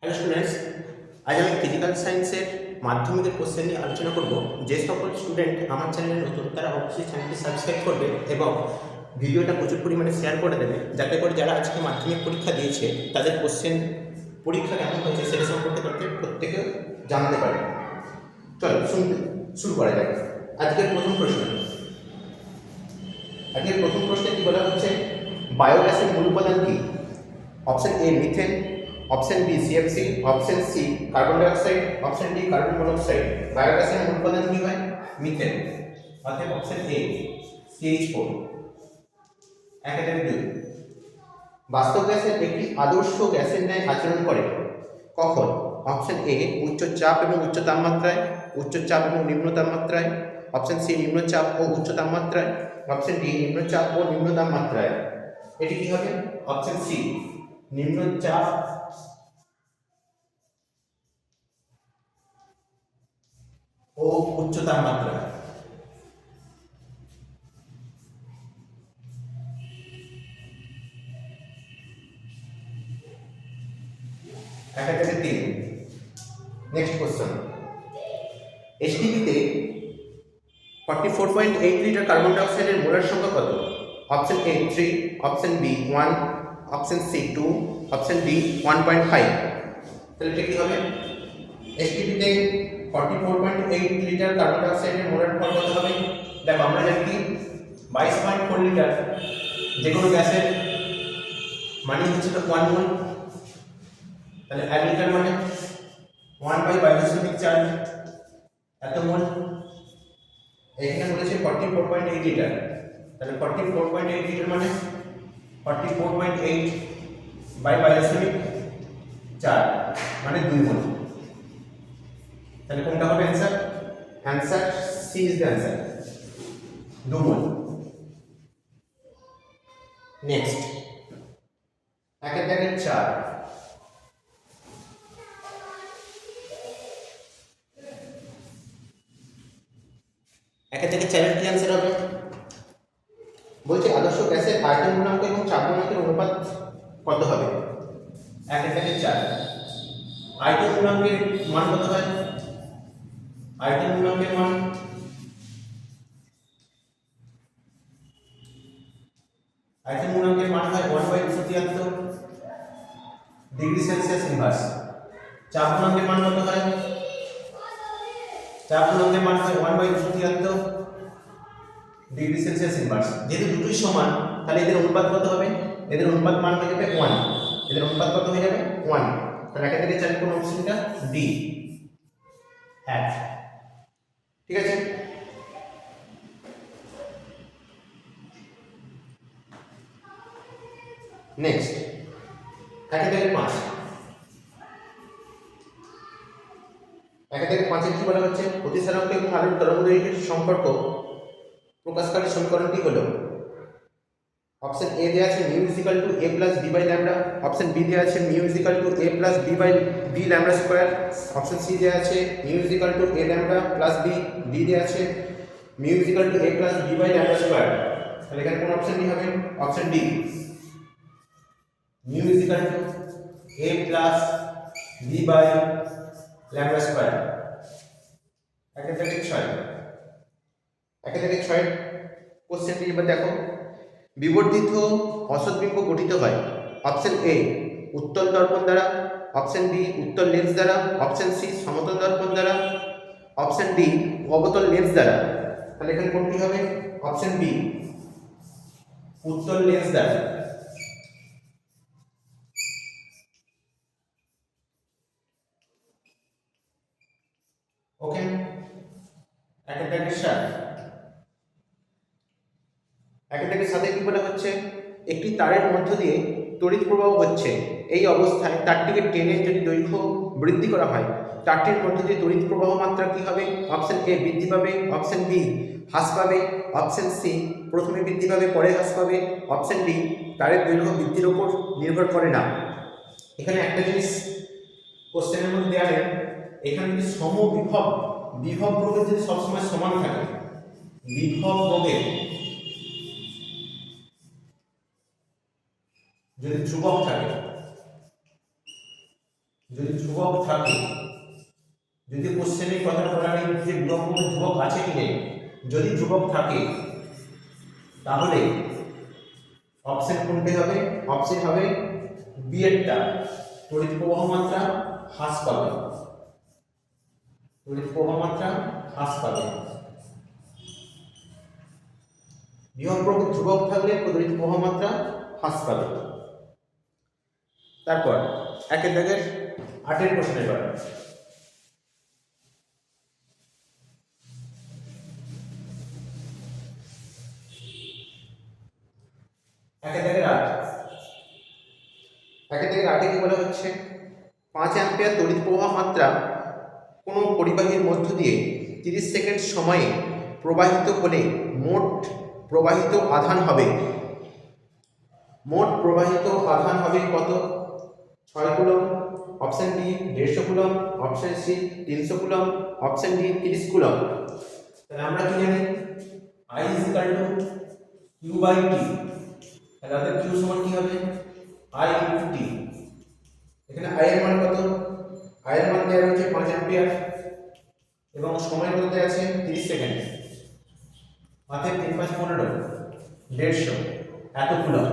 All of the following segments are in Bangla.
হ্যালো স্টুডেন্টস, আজ আমি ফিজিক্যাল সায়েন্সের মাধ্যমিকের কোশ্চেন নিয়ে আলোচনা করব। যে সকল স্টুডেন্ট আমার চ্যানেলে নতুন তারা অবশ্যই চ্যানেলটি সাবস্ক্রাইব করবে এবং ভিডিওটা প্রচুর পরিমাণে শেয়ার করে দেবে, যাতে করে যারা আজকে মাধ্যমিক পরীক্ষা দিয়েছে তাদের কোশ্চেন পরীক্ষা কেমন হয়েছে সেটা সম্পর্কে প্রত্যেকে জানতে পারে। চলো শুরু করা যাক। আজকের প্রথম প্রশ্নে কি বলা হচ্ছে, বায়োগ্যাসের মূল উপাদান কি? Option A methane, option B CFC, option C carbon dioxide, option D carbon monoxide. বায়োগ্যাসের মূল উপাদান কি হয়? মিথেন। অর্থাৎ অপশন এ CH4। 1-2 বাস্তব গ্যাসের একটি আদর্শ গ্যাসের ন্যায় আচরণ করে কখন? অপশন এ উচ্চ চাপ এবং উচ্চ তাপমাত্রায়, উচ্চ চাপ এবং নিম্ন তাপমাত্রায়, অপশন সি নিম্ন চাপ ও উচ্চ তাপমাত্রায়, অপশন ডি নিম্ন চাপ ও নিম্ন তাপমাত্রায়। এটি কি হবে? অপশন সি নিম্ন চাপ ও উচ্চ তাপমাত্রা। নেক্সট কোশ্চেন, HTPতে 44.8 লিটার কার্বন ডাইঅক্সাইডের মোলার সংখ্যা কত? Option A 3, option B 1, option C 2, option D 1.5। তাহলে এটা কি হবে? HTPতে 44.8 লিটার কার্বন ডাইঅক্সাইডের মোলার ভর কত হবে? দেখো আমরা জানি কি 22.4 লিটার যে কোনো গ্যাসের মানে হচ্ছে 1 মোল। তাহলে 1 লিটার মানে 1/22.4 এত মোল। এখানে বলেছে 44.8 লিটার, তাহলে 44.8 লিটার মানে 44.8/22.4 মানে 2 মোল। তাহলে কোনটা হবে answer? Answer C is the answer, 2 মোল। নেক্সট 1-4 1-4 কি অ্যান্সার হবে? বলছে আদর্শ গ্যাসের আয়তন গুণাঙ্ক এবং চাপ গুণাঙ্কের অনুপাত কত হবে? 1-4 আয়তন গুণাঙ্কের মান কত হয়? আয়তন গুণাঙ্কের মান হয় 1/273 ডিগ্রি সেলসিয়াস ইনভার্স। চাপ গুণাঙ্কের মান কত হয়? চাপ গুণাঙ্কের মান হয় 1/273 ডিগ্রি সেলসিয়াস ইনভার্স। যেহেতু দুটোই সমান, তাহলে এদের অনুপাত কত হবে? এদের অনুপাত মান হয়ে যাবে 1। এদের অনুপাত কত হয়ে যাবে? 1। তাহলে 1-4 কোন অপশনটা? ডি 1। ঠিক আছে। নেক্সট 1-5 1-5 কি বলা হচ্ছে? প্রতিসারাঙ্ক এবং আলোর তরঙ্গদৈর্ঘ্যের সম্পর্ক প্রকাশকারী সমীকরণটি হলো, অপশন এ দেওয়া আছে mu equal to a plus b by lambda, option B দেওয়া আছে mu equal to a plus b by b lambda square, option C দেওয়া আছে mu equal to a lambda plus b, D দেওয়া আছে mu equal to a plus b by lambda square. তাহলে এখানে কোন অপশনটি হবে? Option D mu equal to a plus b by lambda square. 1-6 কোশ্চেনটি এবার দেখো, বিবর্ধিত অসৎ বিম্ব গঠিত হয় অপশন এ উত্তল দর্পণ দ্বারা, অপশন বি উত্তল লেন্স দ্বারা, অপশন সি সমতল দর্পণ দ্বারা, অপশন ডি অবতল লেন্স দ্বারা। তাহলে এখানে কোনটি হবে? অপশন বি উত্তল লেন্স দ্বারা। ওকে। 1-7 কি বলা হচ্ছে? একটি তারের মধ্য দিয়ে তড়িৎ প্রবাহ হচ্ছে, এই অবস্থায় তারটিকে টেনে যদি দৈর্ঘ্য বৃদ্ধি করা হয়, তারটির মধ্য দিয়ে তড়িৎ প্রবাহ মাত্রা কি হবে? অপশন এ বৃদ্ধি পাবে, অপশন বি হ্রাস পাবে, অপশন সি প্রথমে বৃদ্ধি পাবে পরে হ্রাস পাবে, অপশন ডি তারের দৈর্ঘ্য বৃদ্ধির উপর নির্ভর করে না। এখানে একটা জিনিস কোশ্চেনের মধ্যে দেওয়া নেই, এখানে যদি বিভব প্রভেদ যদি সবসময় সমান থাকে, বিভব প্রভেদ যদি ধ্রুবক থাকে, যদি ধ্রুবক থাকে, যদি কোশ্চেনে কথাটা বলা নেই যে বিলম্ব ধ্রুবক আছে কি নেই, যদি ধ্রুবক থাকে তাহলে অপশন কোনটি হবে? অপশন হবে বি এরটা, তড়িৎ প্রবাহ মাত্রা হ্রাস পাবে, তড়িৎ প্রবাহ মাত্রা হ্রাস পাবে। বিভব প্রভেদ ধ্রুবক থাকলে তড়িৎ প্রবাহ মাত্রা হ্রাস পাবে। তারপর একের দাগের 8 প্রশ্ন এবার। একের দাগের 8 কি বলা হচ্ছে? 5 অ্যাম্পিয়ার তড়িৎ প্রবাহ মাত্রা কোনো পরিবাহীর মধ্য দিয়ে 30 সেকেন্ড সময়ে প্রবাহিত হলে মোট প্রবাহিত আধান হবে, মোট প্রবাহিত আধান হবে কত? 6 coulomb, option B 150 coulomb, option C 300 coulomb, option D 30 coulomb. তাহলে আমরা কি জানি? I = Q/T। তাহলে আমাদের Q সমান কি হবে? I × T। এখানে I এর মান কত? I এর মান দেওয়া হচ্ছে 5 অ্যাম্পিয়ার এবং সময় কত দেওয়া আছে? 30 সেকেন্ড। অর্থাৎ 3 × 5 = 15, 150 এত কুলম্ব।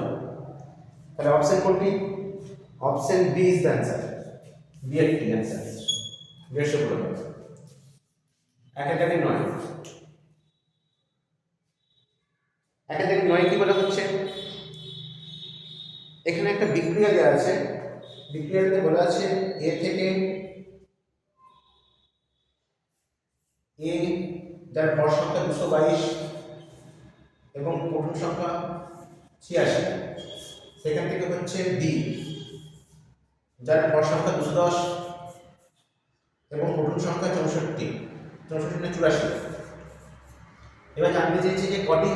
তাহলে অপশন কোনটি? Option B is the answer, B এর কি অ্যান্সার 150 কুলম্ব। একের দাগে 9। একের দাগে 9 কি বলা হচ্ছে? এখানে একটা বিক্রিয়া দেওয়া আছে, বিক্রিয়াতে বলা আছে এ থেকে এ যার ভর সংখ্যা 222 এবং প্রোটন সংখ্যা 86, সেখান থেকে হচ্ছে বি যার ভর সংখ্যা 210 এবং প্রোটন সংখ্যা 64 না 84। এবার জানতে চেয়েছি যে কটি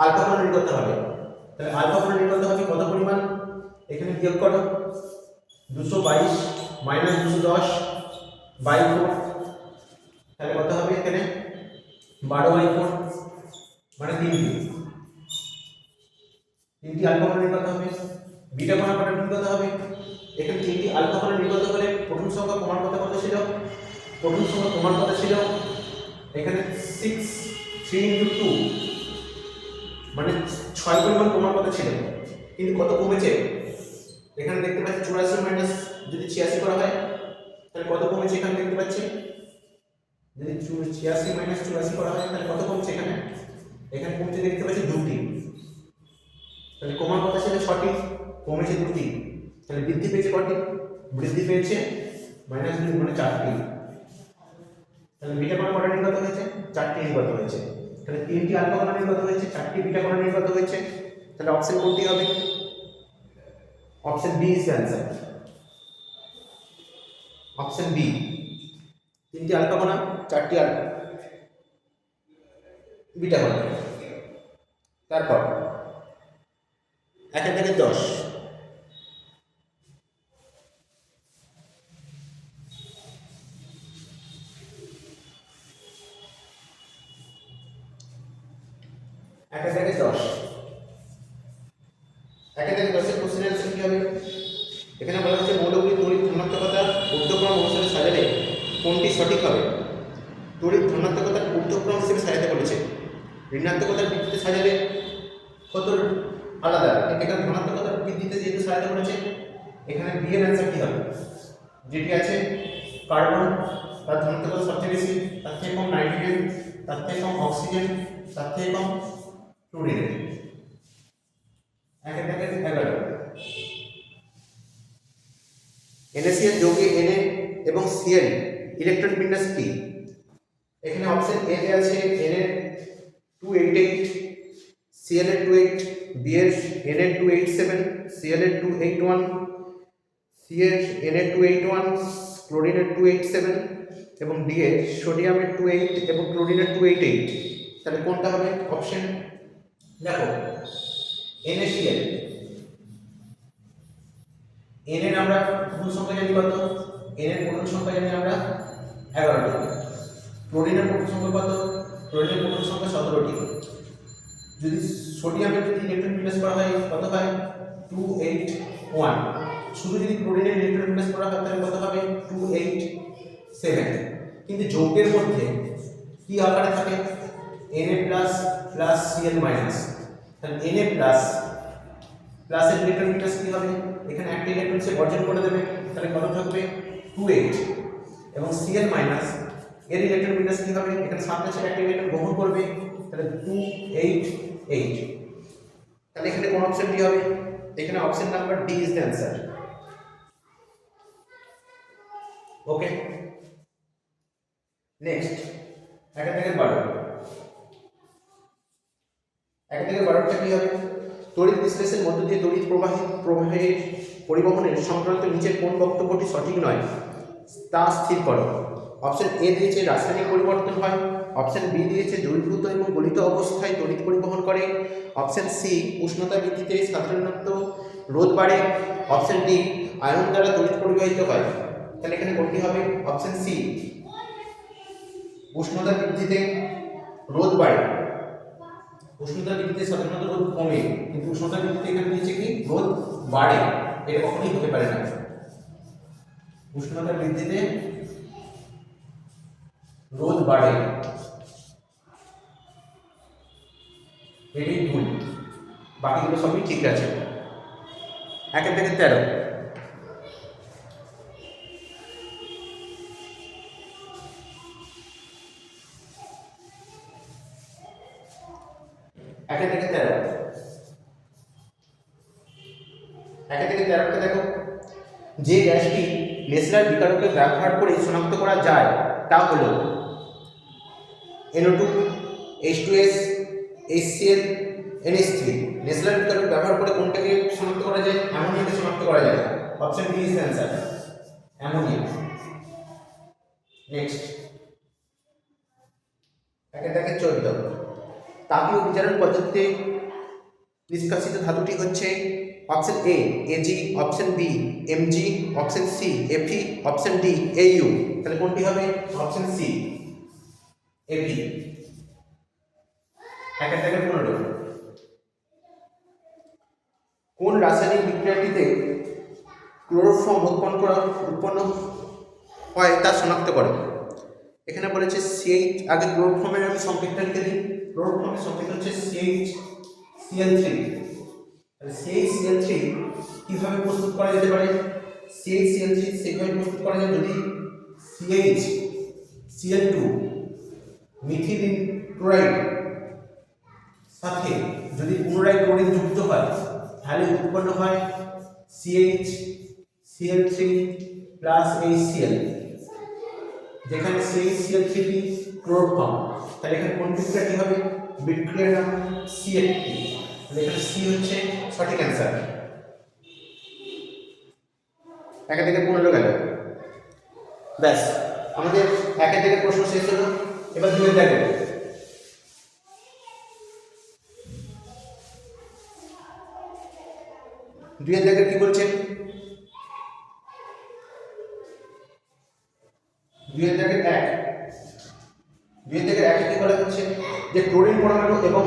আলফা কোণ নির্গত করতে হবে। তাহলে আলফা কোণ নির্গত করতে হবে কত পরিমাণ? এখানে বিয়োগ করো, 222 - 210/4, তাহলে কত হবে? এখানে 12/4 মানে 3টি আলফা কোণ নির্গত হবে। বিটা কোণ কত নির্গত হবে? এখানে 3টি আলফা কোণ নির্গত হলে প্রথম সংখ্যা প্রমাণ কত ছিল? প্রথম সংখ্যা প্রমাণ কত ছিল? এখানে 6 3 × 2 মানে 6 পরিমাণ প্রমাণ কত ছিল, কিন্তু কত কমেছে? এখানে দেখতে পাচ্ছি 84 মাইনাস যদি 86 করা হয় তাহলে কত কমেছে? এখানে দেখতে পাচ্ছি যদি 86 মাইনাস 84 করা হয় তাহলে কত কমছে? এখানে এখানে কমছে দেখতে পাচ্ছি 2টি। তাহলে কমার কথা ছিল 6টি, কমেছে 2টি। তাহলে বৃদ্ধি পেয়েছে কটি? বৃদ্ধি পেয়েছে -2 মানে 4টি। তাহলে বিটা কোণ কটা নির্গত হয়েছে? 4টি নির্গত হয়েছে। তাহলে 3টি আলফা কোণ নির্গত হয়েছে, 4টি বিটা কোণ নির্গত হয়েছে। তাহলে অপশন কোনটি হবে? Option B is the answer, option B. 3টি আলফা কোণ, 4টি বিটা কোণ। তারপর একের দাগে 10। একের দাগে 10 কোশ্চেনের অ্যান্সার কি হবে? এখানে বলা হচ্ছে মৌলগুলি তড়িৎ ধনাত্মকতা ঊর্ধ্বক্রম অনুসারে সাজালে কোনটি সঠিক হবে? তড়িৎ ধনাত্মকতার ঊর্ধ্বক্রম হিসেবে সাজাতে বলেছে, ঋণাত্মকতার ভিত্তিতে সাজালে কত আলাদা। এখানে ধনাত্মকতার ভিত্তিতে যেহেতু সাজাতে বলেছে, এখানে বি এর অ্যান্সার কি হবে? যেটি আছে কার্বন, তার ধনাত্মকতা সবচেয়ে বেশি, তার থেকে কম নাইট্রোজেন, তার থেকে কম অক্সিজেন, তার থেকে কম ফ্লুরিন। একের দাগে 11। NaCl যৌগে Na এবং Cl ইলেকট্রন বিন্যাস কি? এখানে অপশন এ তে আছে Na288, Cl এর 28, B এর Na287, Cl এর 281, C এর Na281, ক্লোরিন এর 287 এবং D এর সোডিয়ামের 28 এবং ক্লোরিনের 288। তাহলে কোনটা হবে অপশন? দেখো NaCl, n এর আমরা প্রথম সংখ্যা জানি কত? n এর প্রথম সংখ্যা জানি আমরা 11টি। ক্লোরিনের প্রথম সংখ্যা কত? ক্লোরিনের প্রথম সংখ্যা 17টি। যদি সোডিয়ামের যদি ইলেকট্রন বিন্যাস করা হয় কত হয়? 281। শুধু যদি ক্লোরিনের ইলেকট্রন বিন্যাস করা হয় তাহলে কত হবে 287। কিন্তু যৌগের মধ্যে কি আকারে থাকে Na+ প্লাস Cl মাইনাস, তাহলে Na প্লাসের ইলেকট্রন বিন্যাস কি হবে, এখানে একটা ইলেকট্রন সে বর্জন করে দেবে, তাহলে কত থাকবে 28, এবং Cl মাইনাস এর ইলেকট্রন বিন্যাস কি হবে, এখানে সামনে ছেড়ে একটা ইলেকট্রন গ্রহণ করবে, তাহলে 288। তাহলে এখানে কোন অপশনটি হবে, এখানে option number D is the answer. Okay, next 1 থেকে 12। 1 থেকে 12টা কি হবে, তড়িৎ বিশ্লেষণের মধ্য দিয়ে তড়িৎ প্রবাহের পরিবহনের সংক্রান্ত নিচের কোন বক্তব্যটি সঠিক নয় তা স্থির করো। অপশন এ দিয়েছে রাসায়নিক পরিবর্তন হয়, অপশন বি দিয়েছে দ্রবীভূত এবং গলিত অবস্থায় তড়িৎ পরিবহন করে, অপশন সি উষ্ণতা বৃদ্ধিতে সাধারণত রোধ বাড়ে, অপশন ডি আয়ন দ্বারা তড়িৎ পরিবাহিত হয়। তাহলে এখানে কোনটি হবে, অপশন সি উষ্ণতা বৃদ্ধিতে রোধ বাড়ে। উষ্ণতা বৃদ্ধিতে সাধারণত রোধ কমে, কিন্তু উষ্ণতা বৃদ্ধিতে এখানে দিয়েছে কি রোধ বাড়ে, এটা কখনোই হতে পারে না। উষ্ণতা বৃদ্ধিতে রোধ বাড়ে, এটাই ভুল, বাকিগুলো সবই ঠিক আছে। 1 থেকে 13। 1 থেকে 13। 1 থেকে 13টা দেখো, যে গ্যাসটি নেসলার বিকারকে ব্যবহার করে শনাক্ত করা যায় তা হলো NO2, H2S, HCl, NH3। Nessler বিকারক ব্যবহার করে কোনটাকে শনাক্ত করা যায়, অ্যামোনিয়াকে শনাক্ত করা যায়। Option D is answer, ammonia. Next 1 থেকে 14। তাপীয় বিজারণ পদ্ধতিতে নিষ্কাশিত ধাতুটি হচ্ছে option A Ag, option B Mg, option C Fe, option D Au। তাহলে কোনটি হবে, অপশন সি Fe। 1 থেকে 15। কোন রাসায়নিক বিক্রিয়াটিতে ক্লোরোফর্ম উৎপন্ন হয় তা শনাক্ত করে। এখানে বলেছে CH, আগে ক্লোরোফর্মের আমি সংকেতটা লিখে দিই। ক্লোরোফর্মের সংকেত হচ্ছে CHCl3। তাহলে CHCl3 কিভাবে প্রস্তুত করা যেতে পারে, CHCl3 সেভাবে প্রস্তুত করা যায় যদি CHCl2 মিথিলিন ক্লোরাইড সাথে যদি পুনরায় ক্লোরিন যুক্ত হয় তাহলে উৎপন্ন হয় CHCl3 প্লাস HCl, যেখানে CHCl3 ক্লোরোফর্ম। তাহলে এখানে কোন বিক্রিয়াটি হবে, বিক্রিয়ার নাম CH3। তাহলে এখানে সি হচ্ছে সঠিক অ্যান্সার। 1 থেকে 15 গেল, ব্যাস আমাদের 1 থেকে প্রশ্ন শেষ হলো। এবার 2 দেখো, 2 দেখে কি বলছেন, 2 দেখে 1। 2 থেকে 1 কি বলা হচ্ছে যে ক্লোরিন পরমাণু এবং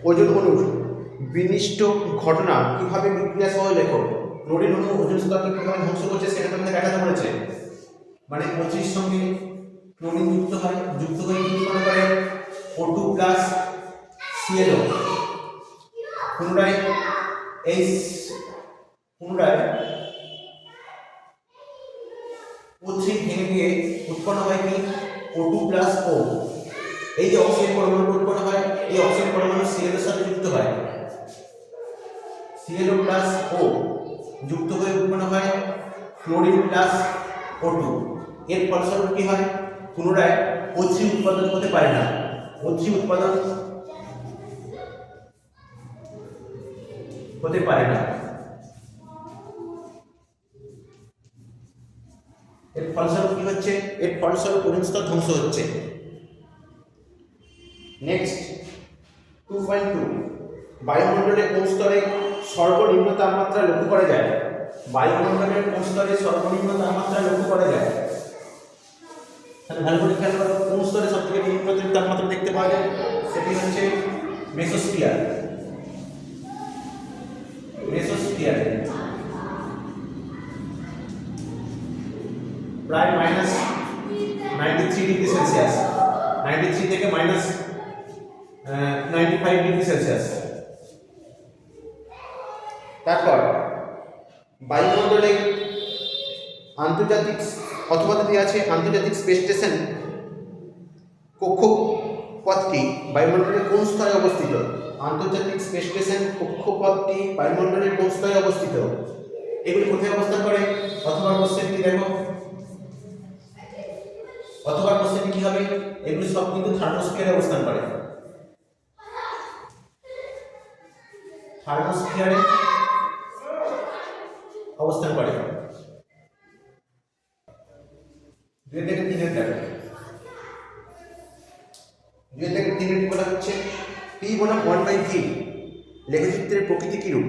ওজোন অণুর বিনিষ্ট ঘটনা কিভাবে বিক্রিয়া সহ লেখো। ক্লোরিন অণু ওজোন স্তরকে কিভাবে ধ্বংস করছে সেটা তোমাদের দেখাতে বলেছে। মানে 25 সঙ্গে ক্লোরিন যুক্ত হয়ে কি উৎপন্ন করে O2 প্লাস ClO, পুনরায় O3 ভেঙে গিয়ে উৎপন্ন হয় কি O2 প্লাস O। এই যে অক্সিজেন পরমাণু উৎপন্ন হয়, এই অক্সিজেন পরমাণু Cl এর সাথে যুক্ত হয়, ClO প্লাস O যুক্ত হয়ে উৎপন্ন হয় ক্লোরিন প্লাস O2। এর ফলস্বরূপ কি হয়, পুনরায় O3 উৎপাদন হতে পারে না, O3 উৎপাদন হতে পারে না। এর ফলস্বরূপ কি হচ্ছে, এর ফলস্বরূপ ওজোন স্তর ধ্বংস হচ্ছে। নেক্সট 2.2, বায়ুমণ্ডলের কোন স্তরে সর্বনিম্ন তাপমাত্রা লক্ষ্য করা যায়। বায়ুমণ্ডলের কোন স্তরে সর্বনিম্ন তাপমাত্রা লক্ষ্য করা যায়, তাহলে ভালো করে খেয়াল করো কোন স্তরে সবথেকে নিম্ন তাপমাত্রা দেখতে পাওয়া যায়, সেটি হচ্ছে মেসোস্ফিয়ার। প্রায় মাইনাস 93 ডিগ্রি সেলসিয়াস, 93 থেকে মাইনাস 95 ডিগ্রি সেলসিয়াস। তারপর বায়ুমণ্ডলে আন্তর্জাতিক অথবা যদি আছে আন্তর্জাতিক স্পেস স্টেশন কক্ষপথটি বায়ুমণ্ডলের কোন স্তরে অবস্থিত? আন্তর্জাতিক স্পেস স্টেশন কক্ষপথটি বায়ুমণ্ডলের কোন স্তরে অবস্থিত? এগুলি কোথায় অবস্থান করে? অথবা কোশ্চেনটি দেখো, অথবা কোশ্চেনটি কি হবে? এগুলি সব কিন্তু থার্মোস্ফিয়ারে অবস্থান করে, থার্মোস্ফিয়ারে অবস্থান করে। 2 থেকে 3 এর দেখো, 2 থেকে 3 এর বলা হচ্ছে P বনাম 1/v লেখচিত্রের প্রকৃতি কি রূপ?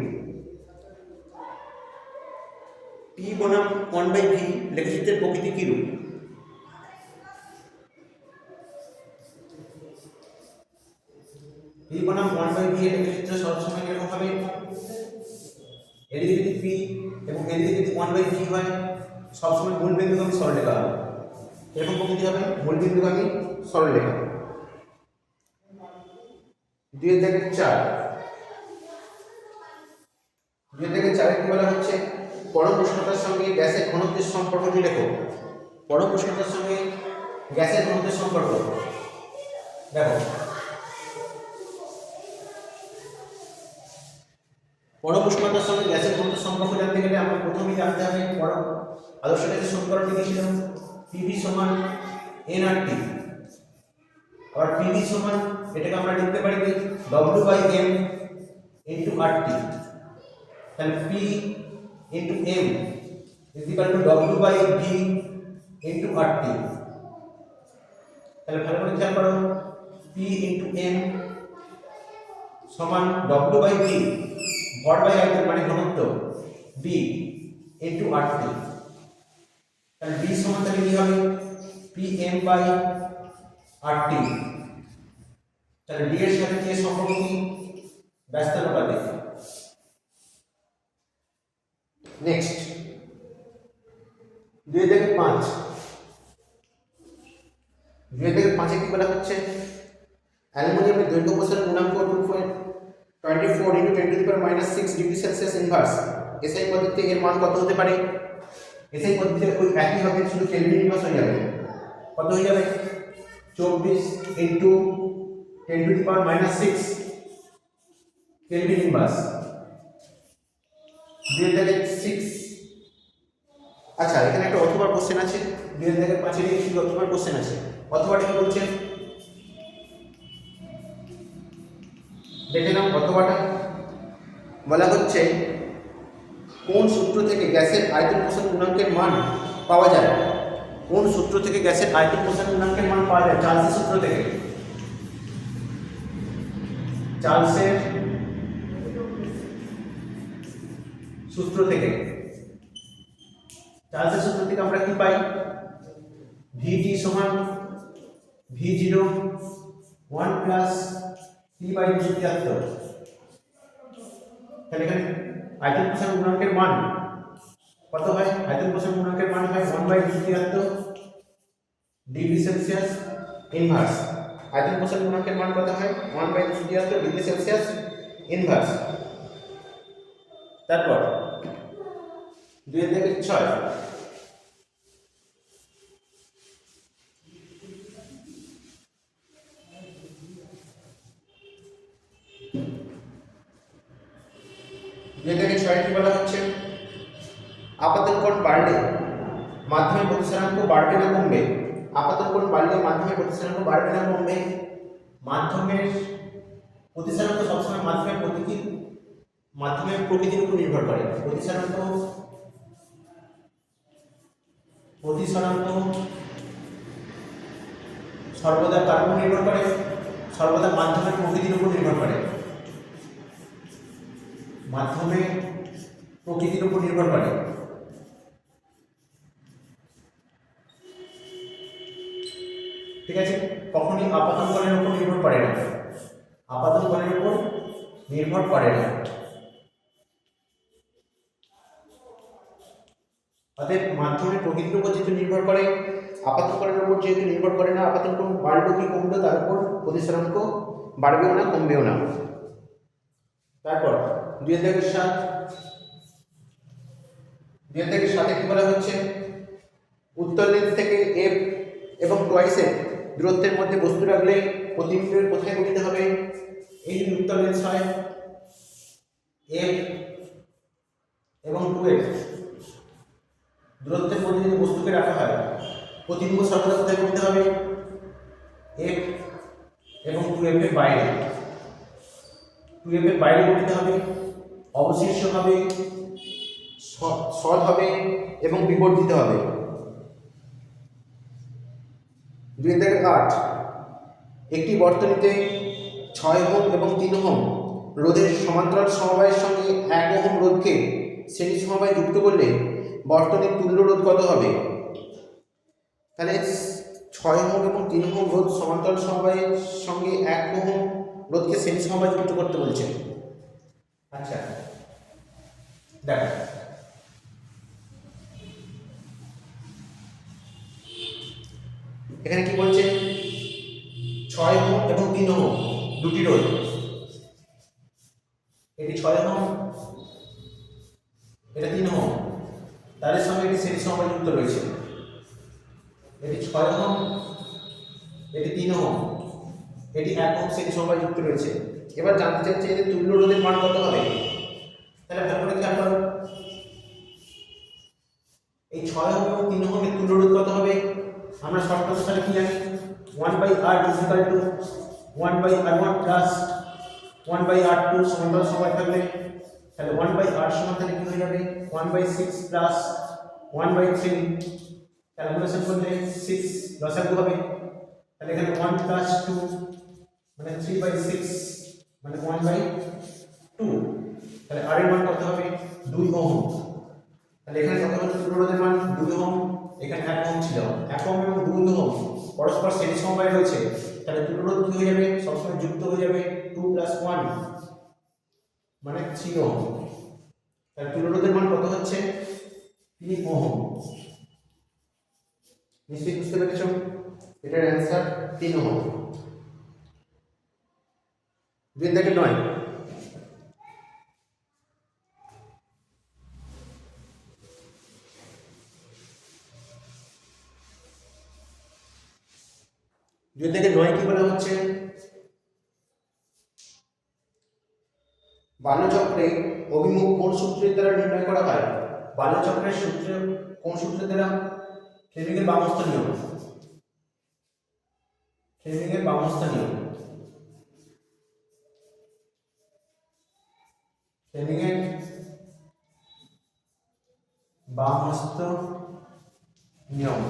P বনাম 1/v লেখচিত্রের প্রকৃতি কি রূপ? P বনাম 1/v এর লেখচিত্র সবসময় এরকম হবে, এদিকে যদি P এবং এদিকে যদি 1/v হয় সবসময় মূল বিন্দুগামী সরলরেখা হবে। এরকম প্রকৃতি হবে মূল বিন্দুগামী সরলরেখা। 2 থেকে 4, 2 থেকে 4 কি বলা হচ্ছে? পরম উষ্ণতার সঙ্গে গ্যাসের ঘনত্বের সম্পর্কটি লেখো। পরম উষ্ণতার সঙ্গে গ্যাসের ঘনত্বের সম্পর্ক দেখো। পরম উষ্ণতার সঙ্গে গ্যাসের ঘনত্বের সম্পর্ক জানতে গেলে আমরা প্রথমেই জানতে হবে পরম আদর্শ গ্যাসের সমীকরণটি কি ছিল? PV সমান nRT। আবার PV সমান এটাকে আমরা লিখতে পারি কি W/m into RT। তাহলে P into m is equal to W/v into RT। তাহলে ভালো করে খেয়াল করো, P into m সমান W/v ভর বাই আয়তন মানে ঘনত্ব v into RT। তাহলে v সমান তাহলে কি হবে? Pm/RT। তাহলে d এর সাথে কি সম্পর্ক কি? ব্যস্তানুপাতিক। নেক্সট 2 থেকে 5, 2 থেকে 5 কি বলা হচ্ছে? অ্যালুমিনিয়ামের দৈর্ঘ্য প্রসারণ গুণাঙ্ক 2.24 × 10⁻⁶ ডিগ্রি সেলসিয়াস ইনভার্স এসআই পদ্ধতিতে এর মান কত হতে পারে? এসআই পদ্ধতিতে ওই একই হবে, শুধু কেলভিন ইনভার্স হয়ে যাবে। কত হয়ে যাবে? 24 × 10⁻⁶ কেলভিন ইনভার্স। 2 থেকে 6, আচ্ছা এখানে একটা অথবা কোশ্চেন আছে, 2 থেকে 5 এর কি অথবা কোশ্চেন আছে? অথবাটা কি বলছে দেখে নাও। অথবাটা বলা হচ্ছে কোন সূত্র থেকে গ্যাসের আয়তন প্রসারণ গুণাঙ্কের মান পাওয়া যায়? কোন সূত্র থেকে গ্যাসের আয়তন প্রসারণ গুণাঙ্কের মান পাওয়া যায়? চার্লসের সূত্র থেকে। চার্লসের সূত্র থেকে, চার্লসের সূত্র থেকে আমরা কি পাই? VT সমান V0 1 প্লাস T/273। তাহলে এখানে আয়তন প্রসারণ গুণাঙ্কের মান কত হয়? আয়তন প্রসারণ গুণাঙ্কের মান হয় 1/273 ডিগ্রি সেলসিয়াস ইনভার্স। আয়তন প্রসারণ গুণাঙ্কের মান কত হয়? 1/273 ডিগ্রি সেলসিয়াস ইনভার্স। তারপর 2 থেকে 6, 2 থেকে 6 কি বলা হচ্ছে? আপাতন কোণ বাড়লে মাধ্যমের প্রতিসরাঙ্ক বাড়বে না কমবে? আপাতন কোণ বাড়লে মাধ্যমের প্রতিসরাঙ্ক বাড়বে না কমবে? মাধ্যমের প্রতিসরাঙ্ক সবসময় মাধ্যমের প্রকৃতির উপর নির্ভর করে। প্রতিসরাঙ্ক সর্বদা কার উপর নির্ভর করে? সর্বদা মাধ্যমের প্রকৃতির উপর নির্ভর করে। মাধ্যমের প্রকৃতির উপর নির্ভর করে। ঠিক আছে, কখনই আপাতন কোণের উপর নির্ভর করে না। আপাতন কোণের উপর নির্ভর করে না। অতএব মাধ্যমের প্রকৃতির উপর যেহেতু নির্ভর করে, আপাতকরণের উপর যেহেতু নির্ভর করে না, আপাতকরণ বাড়লো কি কমলো তার উপর প্রতিসরাঙ্ক বাড়বেও না কমবেও না। তারপর 2/7, 2/7 কি বলা হচ্ছে, উত্তর লেন্স থেকে এফ এবং টোয়াইস এফ দূরত্বের মধ্যে বস্তু রাখলে প্রতিবিম্বের কোথায় গঠিত হবে? এই যদি উত্তর লেন্স হয়, এফ এবং 2f দূরত্বের মধ্যে যদি বস্তুকে রাখা হয়, প্রতিবিম্ব সর্বদা কোথায় গঠিত হবে? এফ এবং 2f এর বাইরে, 2f এর বাইরে গঠিত হবে, অবশিষ্ট হবে, সৎ হবে এবং বিবর্ধিত হবে। 2/8, একটি বর্তনীতে 6 ওহম এবং 3 ওহম রোধের সমান্তরাল সমবায়ের সঙ্গে 1 ওহম রোধকে শ্রেণী সমবায়ে যুক্ত করলে বর্তনীর তুল্য রোধ কত হবে? তাহলে 6 ওহম এবং 3 ওহম রোধ সমান্তরাল সমবায়ের সঙ্গে 1 ওহম রোধকে শ্রেণী সমবায়ে যুক্ত করতে বলছে। আচ্ছা দেখো, এখানে কি বলছে? 6 ওহম এবং 3 ওহম দুটি রোধ, এটি 6 ওহম, এটা 3 ওহম, তাদের সঙ্গে একটি শ্রেণী সমবায় যুক্ত রয়েছে। এটি 6 ওহম, এটি 3 ওহম, এটি 1 ওহম শ্রেণী সমবায় যুক্ত রয়েছে। এবার জানতে চাচ্ছি যে তুল্য রোধের মান কত হবে? তাহলে ভালো করে খেয়াল করো, এই 6 ওহম এবং 3 ওহমের তুল্য রোধ কত হবে? আমরা শর্ট অনুসারে কি জানি? 1/r = 1/r1 প্লাস 1/r2 সমান্তরাল সমবায় থাকলে, তাহলে 1/r সমান তাহলে কি হয়ে যাবে? 1/6 প্লাস 1/3, ক্যালকুলেশন করলে 6 লসাগু হবে, তাহলে এখানে 1 প্লাস 2 মানে 3/6 মানে 1/2, তাহলে r এর মান কত হবে? 2 ওহম। তাহলে এখানে কত হলো তুল্য রোধের মান? 2 ওহম, এখানে 1 ওহম ছিল, 1 ওহম এবং 2 ওহম পরস্পর শ্রেণী সমবায়ে রয়েছে, তাহলে তুল্য রোধ কি হয়ে যাবে? সবসময় যুক্ত হয়ে যাবে, 2 + 1 মানে 3 ওহম। তাহলে তুল্য রোধের মান কত হচ্ছে? 3 ওহম। নিশ্চয়ই বুঝতে পেরেছো, এটার অ্যান্সার 3 ওহম। 2/9, কি বলা হচ্ছে? বাল্যচক্রে অভিমুখ কোন সূত্রের দ্বারা নির্ণয় করা হয়? বাল্যচক্রের সূত্র কোন সূত্রের দ্বারা? ফ্লেমিংয়ের বামস্থ নিয়ম, ফ্লেমিংয়ের বামস্থ নিয়ম, ফ্লেমিংয়ের বামস্থ নিয়ম,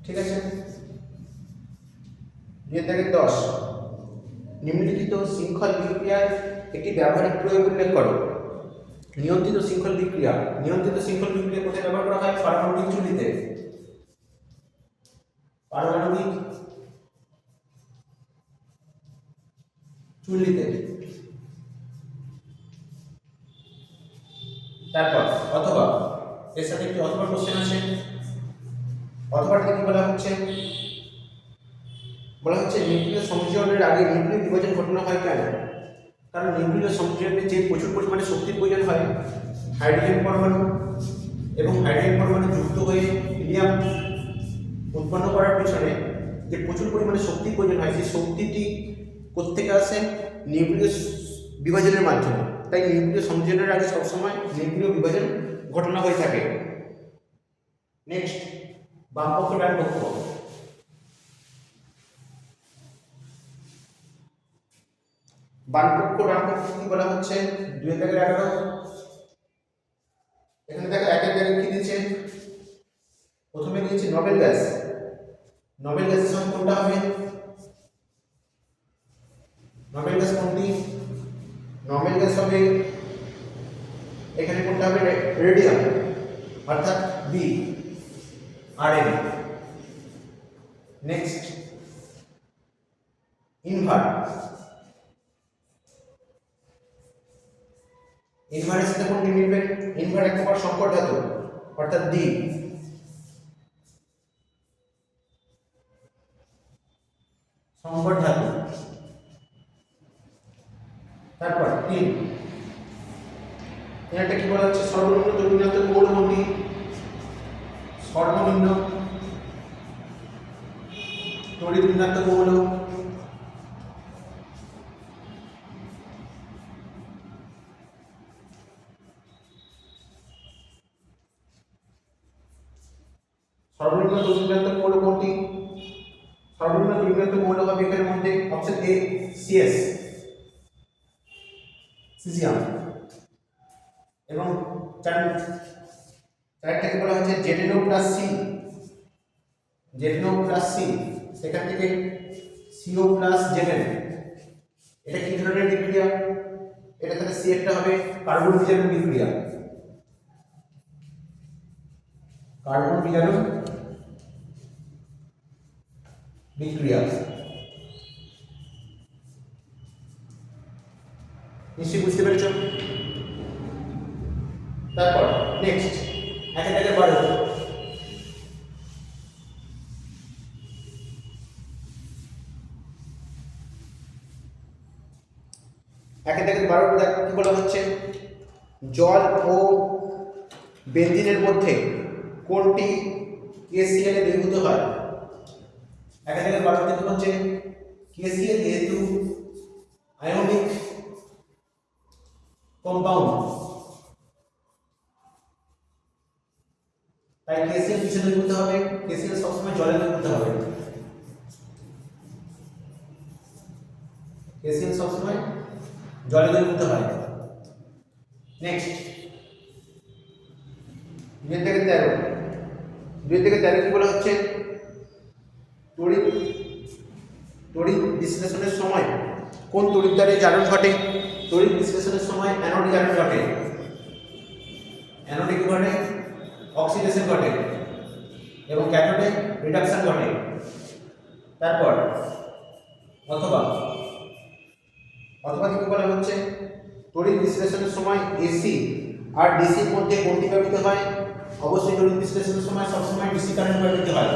ঠিক আছে। 2/10, নিম্নলিখিত শৃঙ্খল বিক্রিয়ার একটি ব্যবহারিক প্রয়োগ উল্লেখ করো। নিয়ন্ত্রিত শৃঙ্খল বিক্রিয়া, নিয়ন্ত্রিত শৃঙ্খল বিক্রিয়া কোথায় ব্যবহার করা হয়? পারমাণবিক চুল্লিতে, পারমাণবিক চুল্লিতে। তারপর অথবা, এর সাথে একটি অথবা কোশ্চেন আছে, অথবাটা কি বলা হচ্ছে? বলা হচ্ছে নিউক্লিয় সংযোজনের আগে নিউক্লিয় বিভাজন ঘটনা হয় কেন? কারণ নিউক্লিয় সংযোজনে যে প্রচুর পরিমাণে শক্তির প্রয়োজন হয়, হাইড্রোজেন পরমাণু এবং হাইড্রোজেন পরমাণু যুক্ত হয়ে হিলিয়াম উৎপন্ন করার পিছনে যে প্রচুর পরিমাণে শক্তির প্রয়োজন হয়, সেই শক্তিটি কোত্থেকে আসে? নিউক্লিয় বিভাজনের মাধ্যমে। তাই নিউক্লিয় সংযোজনের আগে সবসময় নিউক্লিয় বিভাজন ঘটনা হয়ে থাকে। নেক্সট, বামপক্ষ ডানপক্ষ। বামপক্ষ ডানপক্ষ কি বলা হচ্ছে? 2/11, এখানে দেখো একের জায়গায় কি দিয়েছে? প্রথমে দিয়েছে নোবেল গ্যাস, নোবেল গ্যাসের সঙ্গে কোনটা হবে? নোবেল গ্যাস কোনটি? নোবেল গ্যাস হবে এখানে কোনটা হবে? রেডিয়াম, অর্থাৎ বি Rn। নেক্সট, ইনভার্ট, ইনভারের সাথে কোনটি মিলবে? ইনভার এক প্রকার সংকর ধাতু অর্থাৎ দ্বি সংকর ধাতু। তারপর 3 এটা কি বলা হচ্ছে? সর্বনিম্ন তড়িৎ মৌল কোনটি? সর্বনিম্ন তড়িৎ ঋণাত্মক মৌল সর্বনিম্ন তড়িৎ ঋণাত্মক মৌল কোনটি? সর্বনিম্ন তড়িৎ ঋণাত্মক মৌল হবে এখানের মধ্যে অপশন এ সিএস সিজিয়াম। এবং চারটাকে বলা হচ্ছে জেডেনও প্লাস সি, জেডেনও প্লাস সি, সেখান থেকে সিও প্লাস জেডেন। এটা কি ধরনের বিক্রিয়া? এটা তাহলে সি একটা হবে কার্বন বিজারণ বিক্রিয়া, কার্বন বিজারণ বিক্রিয়া। নিশ্চয়ই বুঝতে পেরেছ? তারপর নেক্সট একে থেকে 12 একে থেকে 12 কি বলা হচ্ছে? জল ও বেনজিনের মধ্যে কোনটি KCl এ দ্রবীভূত হয়? একে থেকে 12 কি হচ্ছে? KCl যেহেতু আয়নিক কম্পাউন্ড, তাই KCl কিসে দ্রবীভূত হবে? KCl সবসময় জলে দ্রবীভূত হবে। KCl সবসময় জলে দ্রবীভূত হয়। নেক্সট 2 থেকে 13 কি বলা হচ্ছে? তড়িৎ বিশ্লেষণের সময় কোন তড়িৎদ্বারে জারণ ঘটে? তড়িৎ বিশ্লেষণের সময় অ্যানোডে জারণ ঘটে। অ্যানোডে কি ঘটে? অক্সিডেশন ঘটে এবং ক্যাথোডে রিডাকশন ঘটে। তারপর অথবা কি বলা হচ্ছে? তড়িৎ বিশ্লেষণের সময় এসি আর ডিসির মধ্যে কোনটি ব্যবহৃত হয়? অবশ্যই তড়িৎ বিশ্লেষণের সময় সবসময় ডিসি কারেন্ট ব্যবহৃত হয়।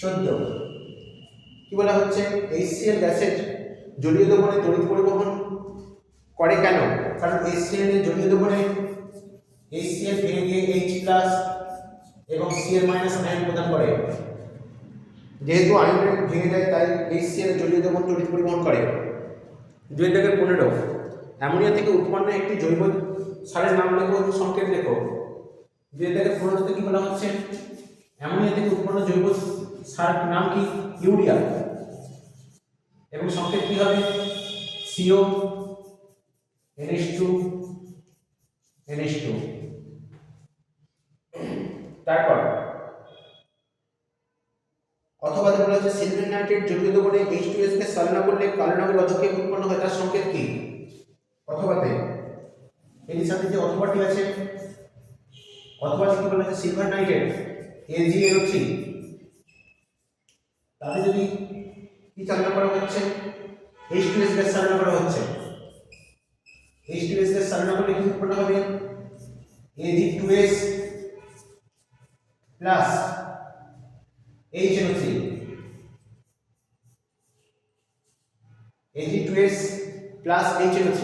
14 কি বলা হচ্ছে? HCl গ্যাসের জলীয় দ্রবণে তড়িৎ পরিবহন করে কেন? কারণ HCl এর জলীয় দ্রবণে HCl ভেঙে গিয়ে H+ এবং Cl- আয়ন প্রদান করে। যেহেতু আয়ন ভেঙে যায় তাই HCl এর জলীয় দ্রবণ তড়িৎ পরিবহন করে। 2-15 অ্যামোনিয়া থেকে উৎপন্ন একটি জৈব সারের নাম লেখো, সংকেত লেখো। 2-15 কি বলা হচ্ছে? অ্যামোনিয়া থেকে উৎপন্ন জৈব সার নাম কি? ইউরিয়া। এবং সংকেত কি হবে? CO NH2 NH2। তারপর অথবা বলা হচ্ছে সিলভার নাইট্রেট জলীয় দ্রবণে H2S কে সালনা করলে কালো রঙের পদক্ষেপ উৎপন্ন হয়, তার সংকেত কি? অথবাতে এর সাথে যে অথবাটি আছে, অথবাতে কি বলা হচ্ছে? সিলভার নাইট্রেট AgNO3 তাতে যদি কি চালনা করা হচ্ছে? H2S গ্যাস চালনা করা হচ্ছে। H2S গ্যাস চালনা করলে কি উৎপন্ন হবে? Ag2S plus HNO3। Ag2S plus HNO3।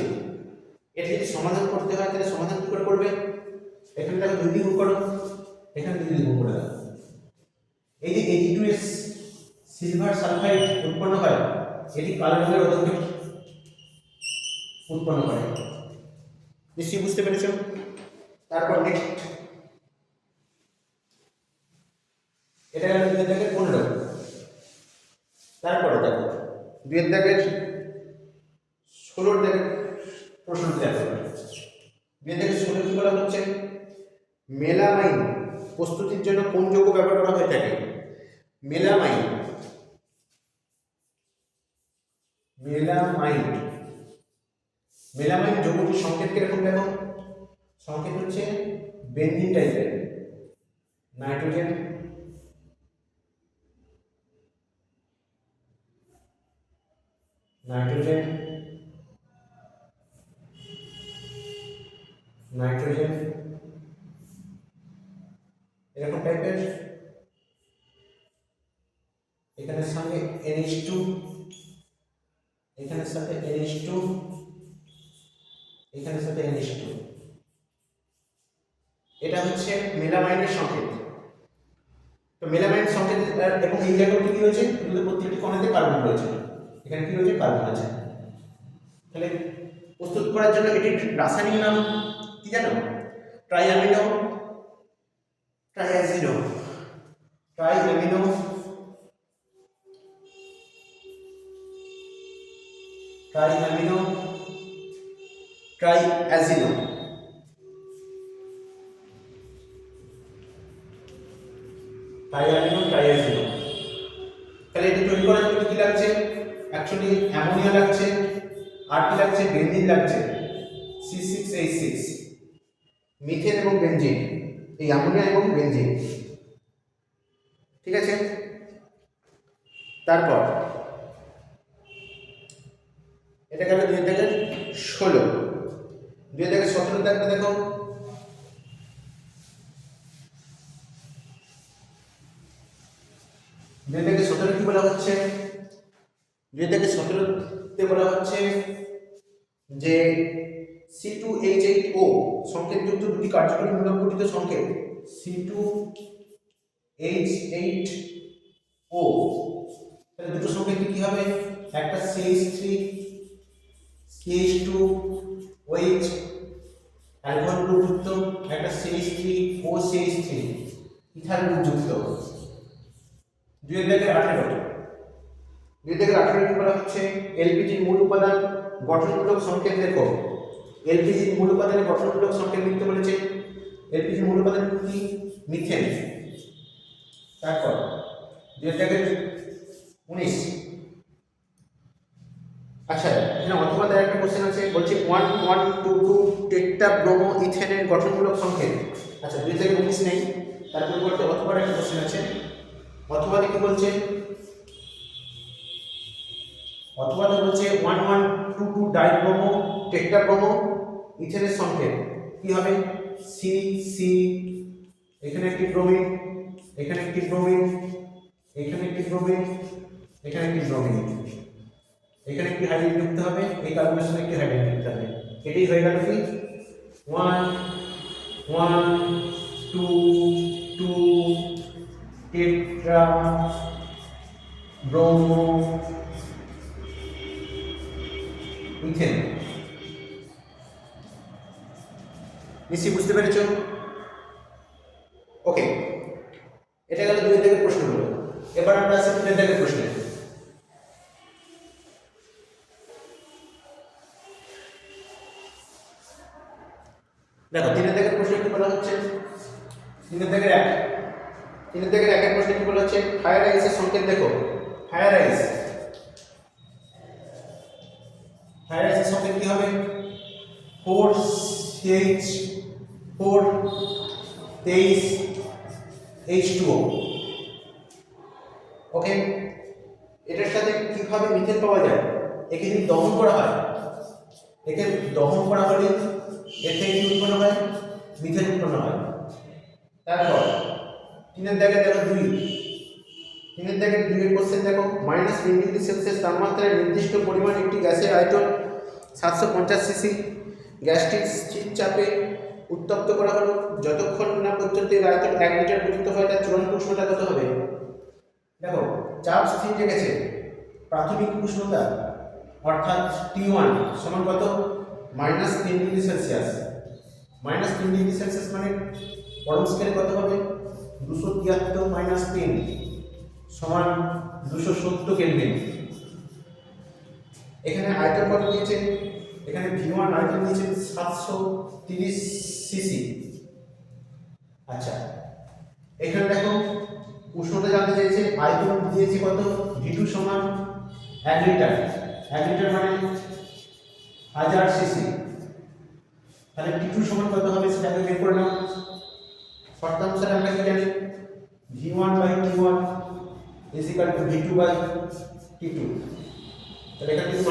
এটা যদি সমাধান করতে হয় তাহলে সমাধান কি করে করবে? এখানে দেখো 2 দিয়ে গুণ করো, এখানে 2 দিয়ে গুণ করে দাও। এই যে Ag2S সিলভার সালফাইড উৎপন্ন হয়, এটি কালো রঙের পদক্ষেপ উৎপন্ন করে। নিশ্চয়ই বুঝতে পেরেছো? তারপর নেক্সট এটা গেল 2-15। তারপরে দেখো 2-16 প্রশ্নটি দেখো। 2-16 কি বলা হচ্ছে? মেলামাইন প্রস্তুতির জন্য কোন যৌগ ব্যবহার করা হয়ে থাকে? মেলামাইন যৌগটির সংকেত কিরকম দেখো? সংকেত হচ্ছে বেনজিন টাইপের, নাইট্রোজেন নাইট্রোজেন এরকম টাইপের, এখানের সঙ্গে NH2, এখানের সাথে NH2, এখানের সাথে NH2। এটা হচ্ছে মেলামাইনের সংকেত। তো মেলামাইন সংকেত এবং এই জায়গাটি কি রয়েছে, প্রত্যেকটি কণাতে কার্বন রয়েছে, এখানে কি রয়েছে, কার্বন আছে। তাহলে প্রস্তুত করার জন্য এটির রাসায়নিক নাম কি জানো? ট্রাইঅ্যামিনো, ট্রাইঅ্যাজিনো, ট্রাইঅ্যামিনো, ট্রাইঅ্যামিনো, ট্রাইঅ্যাজিনো। ট্রাইঅ্যামিনো, ট্রাইঅ্যাজিনো। তাহলে এটি তৈরি করার জন্য কি লাগছে? অ্যাকচুয়ালি অ্যামোনিয়া লাগছে, আর কি লাগছে, বেনজিন লাগছে, C6H6, মিথেন এবং বেনজিন, এই অ্যামোনিয়া এবং বেনজিন। ঠিক আছে, তারপর এটা গেল 2016। 2017 দেখো, 2017 কি বলা হচ্ছে? 2017-তে বলা হচ্ছে যে C2H8O সংকেতযুক্ত দুটি কার্যকরী মূলক গঠিত সংকেত C2H8O, তাহলে দুটো সংকেত কি হবে? একটা CH3 CH2OH অ্যালকোহল গ্রুপযুক্ত, একটা CH3OCH3 ইথাইল গ্রুপযুক্ত। 2018 কি বলা হচ্ছে? এলপিজির মূল উপাদান গঠনমূলক সংকেত দেখো। এলপিজির মূল উপাদানের গঠনমূলক সংকেত লিখতে বলেছে। এলপিজির মূল উপাদান কি? মিথেন। তারপর 2019, আচ্ছা এখানে অথবা তার একটা কোশ্চেন আছে, বলছে 1122 টেট্রাব্রোমো ইথেনের গঠনমূলক সংকেত। আচ্ছা 2019 নেই, তার পরিবর্তে অথবা একটা কোশ্চেন আছে। অথবা কি বলছে? অথবা বলছে 1122 ডাইব্রোমো টেট্রাব্রোমো ইথেনের সংকেত কি হবে? CC, এখানে একটি ব্রোমিন, এখানে একটি ব্রোমিন, এখানে একটি ব্রোমিন, এখানে একটি ব্রোমিন, এখানে একটি হাইড্রোজেন যুক্ত হবে, এই কার্বনের সঙ্গে একটি হাইড্রোজেন যুক্ত হবে। এটাই হয়ে গেল কি 1122 টেট্রাব্রোমো ইথেন। নিশ্চয়ই বুঝতে পেরেছ? ওকে, এটা গেল 2 দাগের প্রশ্নগুলো। এবার আমরা আসি 3 দাগের প্রশ্নে। দেখো 3 দাগের প্রশ্ন কি বলা হচ্ছে? 3 দাগের 1 প্রশ্ন কি বলা হচ্ছে? ফায়ার আইসের সংকেত দেখো। ফায়ার আইসের সংকেত কি হবে? 4CH423H2O। ওকে, এটার সাথে কিভাবে মিথেন পাওয়া যায়? একে যদি দহন করা হয়, একে দহন করা হলে এর থেকে কি উৎপন্ন হয়? মিথেন উৎপন্ন হয়। তারপর 3 দাগে দেখো 2, 3 দাগে 2 এর কোশ্চেন দেখো। -20 ডিগ্রি সেলসিয়াস তাপমাত্রায় নির্দিষ্ট পরিমাণ একটি গ্যাসের আয়তন 750 সিসি, গ্যাসটি স্থির চাপে উত্তপ্ত করা হলো। যতক্ষণ না পর্যন্ত এর আয়তন 1 লিটার পর্যন্ত হয়, তার চূড়ান্ত উষ্ণতা কত হবে? দেখো চাপ স্থির রেখেছে, প্রাথমিক উষ্ণতা অর্থাৎ T1 সমান কত? -3 ডিগ্রি সেলসিয়াস। -3 ডিগ্রি সেলসিয়াস মানে পরম স্কেলে কত হবে? 273 - 3 সমান 270 কেলভিন। এখানে আয়তন কত দিয়েছে? এখানে V1 আয়তন দিয়েছে 730 সিসি। আচ্ছা এখানে দেখো উষ্ণতা জানতে চাইছে, আয়তন দিয়েছে কত? V2 সমান 1 লিটার। 1 লিটার মানে 1000 সিসি। তাহলে T2 সমান কত হবে সেটাকে বের করে নাও। শর্ত অনুসারে আমরা কি জানি? V1/T1 V2/T2। তাহলে এখানে যদি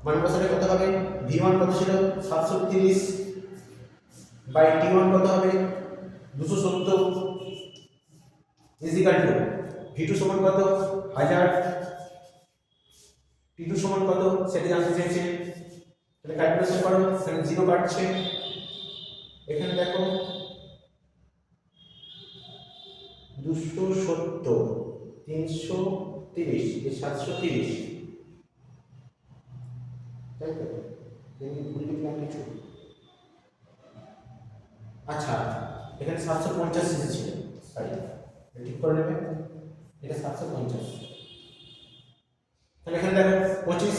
মান বসালে কত হবে? V1 কত ছিল? 730 বাই T1 কত হবে 270 ইজিক্যাল টু V2 সমান কত 1000, T2 সমান কত সেটা জানতে চাইছে। তাহলে ক্যালকুলেশন করো, এখানে 0 কাটছে, এখানে দেখো 270 330 এই 730, তাই তো ভুল লিখলাম কিছু। আচ্ছা এখানে 750 এসেছে, সরি ঠিক করে নেবে, এটা 750। তাহলে এখানে দেখো 25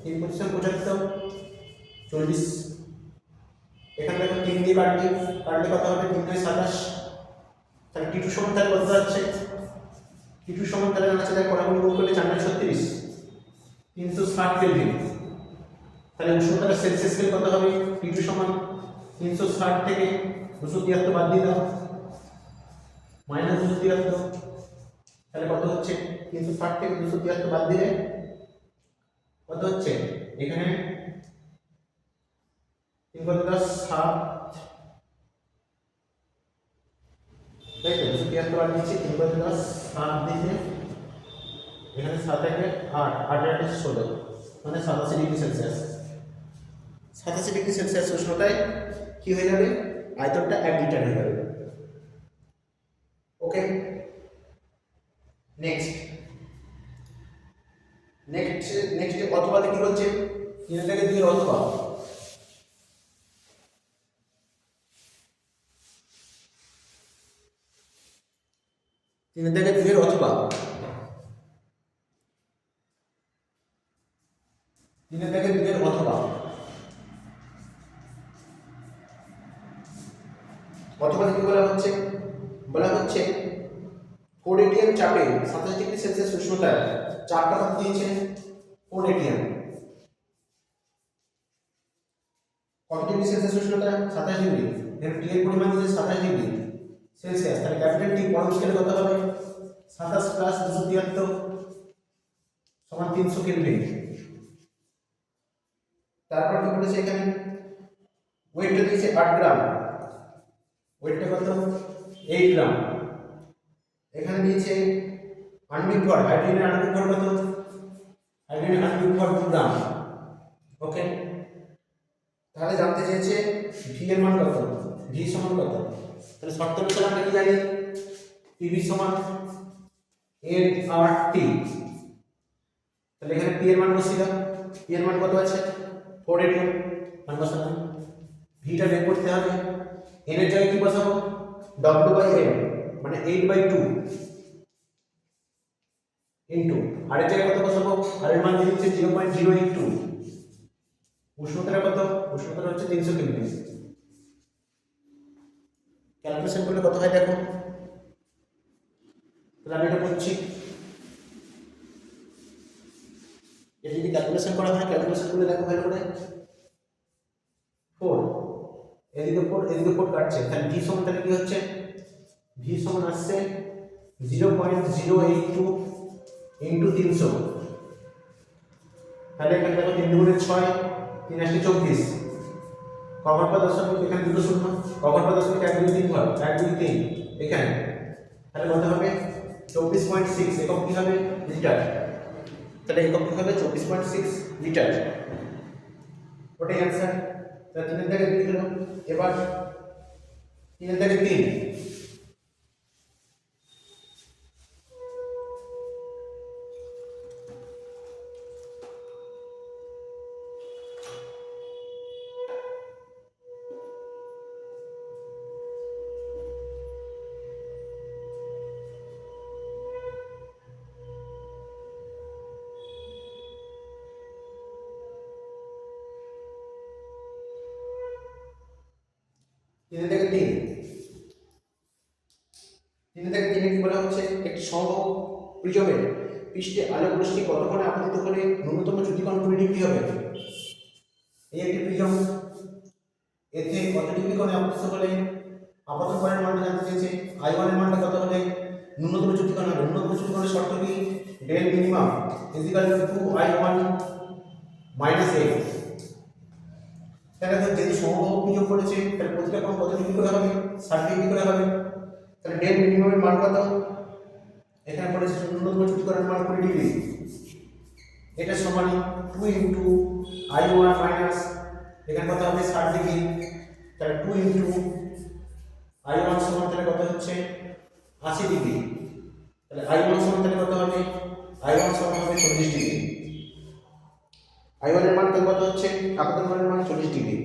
3 25 75 40, এখানে দেখো 3 দিয়ে কাটলে কত হবে 3 দিয়ে 27। তাহলে T2 সমান তাহলে কত যাচ্ছে, T2 সমান তাহলে আছে দেখ কোণাগুলো গুণ করলে 4 36 360 কেলভিন। তাহলে উষ্ণতার সেলসিয়াস স্কেল কত হবে T2 সমান 360 থেকে 273 বাদ দিয়ে দাও -273, তাহলে কত হচ্ছে 360 থেকে 273 বাদ দিলে কত হচ্ছে, এখানে 3 × 10 7, তাই তো 273 বাদ দিচ্ছি, 3 × 10 7 দিতে এখানে 7 থেকে 8 8 8 16 মানে 87 ডিগ্রি সেলসিয়াস। 87 ডিগ্রি সেলসিয়াস উষ্ণতায় কি হয়ে যাবে, আয়তনটা 1 লিটার হয়ে যাবে। ওকে, নেক্সট অথবা কি বলছে, 3 থেকে 2 এর অথবা, 3 থেকে 2 এর অথবা, 3 থেকে 2 এর অথবা কি বলা হচ্ছে 4 atm চাপে 27 ডিগ্রি সেলসিয়াস উষ্ণতায় চাপটা কত দিয়েছে 4 atm, কত ডিগ্রি সেলসিয়াস উষ্ণতা 27 ডিগ্রি, এর টি এর পরিমাণ দিয়েছে 27 ডিগ্রি সেলসিয়াস, তাহলে ক্যাপিটাল টি পরম স্কেলে কত হবে 27 প্লাস 273 সমান 300 কেলভিন। তারপর কি বলেছে এখানে ওয়েটটা দিয়েছে 8 গ্রাম, ওয়েটটা কত 8 গ্রাম, এখানে দিয়েছে আণবিক ভর, হাইড্রোজেনের আণবিক ভর কত, হাইড্রোজেনের আণবিক ভর 2 গ্রাম। ওকে, তাহলে জানতে চেয়েছে ভি এর মান কত, ভি সমান কত, তাহলে শর্ত অনুসারে আমরা কি জানি পিভি সমান এন আর টি, তাহলে এখানে পি এর মান বসিলাম, পি এর মান কত আছে 4 atm, মান বসালাম, ভিটা বের করতে হবে, এন এর জায়গায় কি বসাবো W/N মানে 8/2 ইনটু আর এর জায়গায় কত বসাবো, আর এর মান দিচ্ছে 0.082, উষ্ণতাটা কত, উষ্ণতাটা হচ্ছে 300 কেলভিন। ক্যালকুলেশন করলে কত হয় দেখো, তাহলে আমি এটা করছি, এটা যদি ক্যালকুলেশন করা হয়, ক্যালকুলেশন করলে দেখো ভালো করে 4 এদিকে 4 এদিকে 4 কাটছে, তাহলে ভি সমান তাহলে কি হচ্ছে, ভি সমান আসছে 0.082 ইনটু 300, তাহলে এখানে দেখো 3 দুগুণে 6 3 আসলে 24, কভার পা দশমিক, এখানে দুটো শূন্য, কভার পা দশমিক 1 2 3 ঘর 1 2 3 এখানে, তাহলে কত হবে 24.6 একক কি হবে লিটার, তাহলে একক কি হবে 24.6 লিটার, ওটাই অ্যান্সার। তাহলে 3 থেকে 2 হলো, এবার 3 থেকে 3 3 থেকে 3 কি বলা হচ্ছে, একটি সমবাহু প্রিজমের পৃষ্ঠে আলোক রশ্মি কতক্ষণে আপতিত করে ন্যূনতম চ্যুতিকোণ 20 ডিগ্রি হবে। এই একটি প্রিজম, এতে কত ডিগ্রি কোণে আপতিত হলে আপাতন কোণের মানটা জানতে চেয়েছে, I1 এর মানটা কত হলে ন্যূনতম চ্যুতিকোণ হবে, ন্যূনতম চ্যুতিকোণের শর্ত কি del minimum equal to 2I1 - 8, তাহলে যদি সমবাহু বিয়োগ করেছে তাহলে প্রতিটা কোণ কত ডিগ্রি করে হবে, 60 ডিগ্রি করে হবে। তাহলে ডেল মিনিমামের মান কত, এখানে পড়েছে ন্যূনতম ছুটিকরণ মান 20 ডিগ্রি, এটা সমান 2 ইনটু I1 মাইনাস এখানে কত হবে 60 ডিগ্রি, তাহলে 2 ইনটু I1 সমান তাহলে কত হচ্ছে 80 ডিগ্রি, তাহলে I1 সমান তাহলে কত হবে, I1 সমান হবে 40 ডিগ্রি। I1 এর মান কত হচ্ছে, আপতন কোণের মান 40 ডিগ্রি।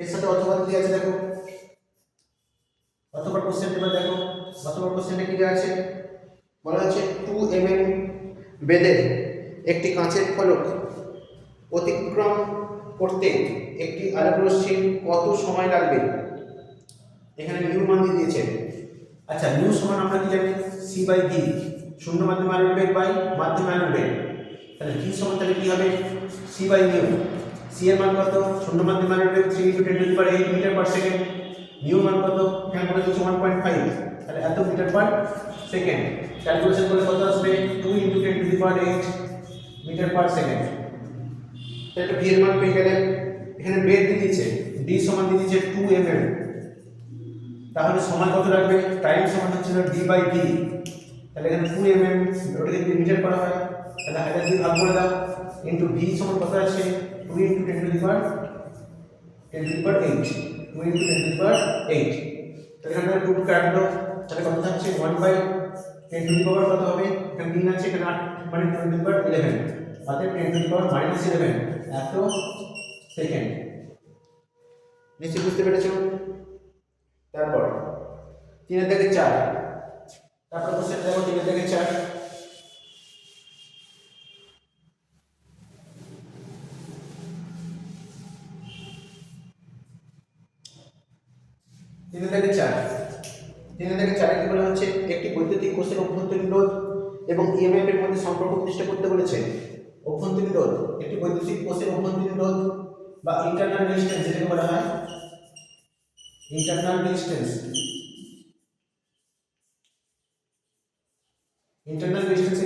এর সাথে অথবা দেওয়া আছে, দেখো অথবা কোশ্চেন এবার দেখো, অথবা কোশ্চেনে কি দেওয়া আছে, বলা হচ্ছে 2 mm বেধের একটি কাঁচের ফলক অতিক্রম করতে একটি আলোক রশ্মির কত সময় লাগবে, এখানে নিউ মান দিয়ে দিয়েছে। আচ্ছা, নিউ সমান আমরা কি জানি, সি বাই ভি, শূন্য মাধ্যমে আলোর বেগ বাই মাধ্যমে আলোর বেগ, তাহলে ভি সমান তাহলে কি হবে, সি বাই নিউ। সি এর মান কত, শূন্য মাধ্যমে আলোর বেগ 3 × 10⁸ মিটার পার সেকেন্ড, নিউ মান কত, এখানে বলে দিচ্ছে 1.5, তাহলে এত মিটার পার সেকেন্ড। ক্যালকুলেশন করলে কত আসবে, 2 × 10⁸ মিটার পার সেকেন্ড। তাহলে ভি এর মান পেয়ে গেলেন। এখানে বেগ দিয়ে দিয়েছে, ডি সমান দিয়ে দিয়েছে 2 mm, তাহলে সময় কত লাগবে, টাইম সমান হচ্ছিল ডি বাই ভি, তাহলে এখানে 2 mm ওটাকে যদি মিটার করা হয় তাহলে 1000 দিয়ে ভাগ করে দাও, ইনটু ভি সমান কত আছে, 2 × 10⁸ 2 × 10⁸, তাহলে এখানে 2 কাটলো, তাহলে কত থাকছে 1/10⁻, কত হবে, এখানে 3 আছে, এখানে 8 মানে 10⁻11, অতএব 10⁻−11 এত সেকেন্ড। নিশ্চয়ই বুঝতে পেরেছো। তারপর 3 থেকে 4, তারপর কোশ্চেন দেখো 3 থেকে 4, তিন থেকে চারে কি বলা হচ্ছে, একটি বৈদ্যুতিক কোষের অভ্যন্তরীণ রোধ এবং ইএমএফ এর মধ্যে সম্পর্ক প্রতিষ্ঠা করতে বলেছে। অভ্যন্তরীণ রোধ, একটি বৈদ্যুতিক কোষের অভ্যন্তরীণ রোধ বা ইন্টারনাল রেজিস্ট্যান্স যেটাকে বলা হয়, ইন্টারনাল রেজিস্ট্যান্স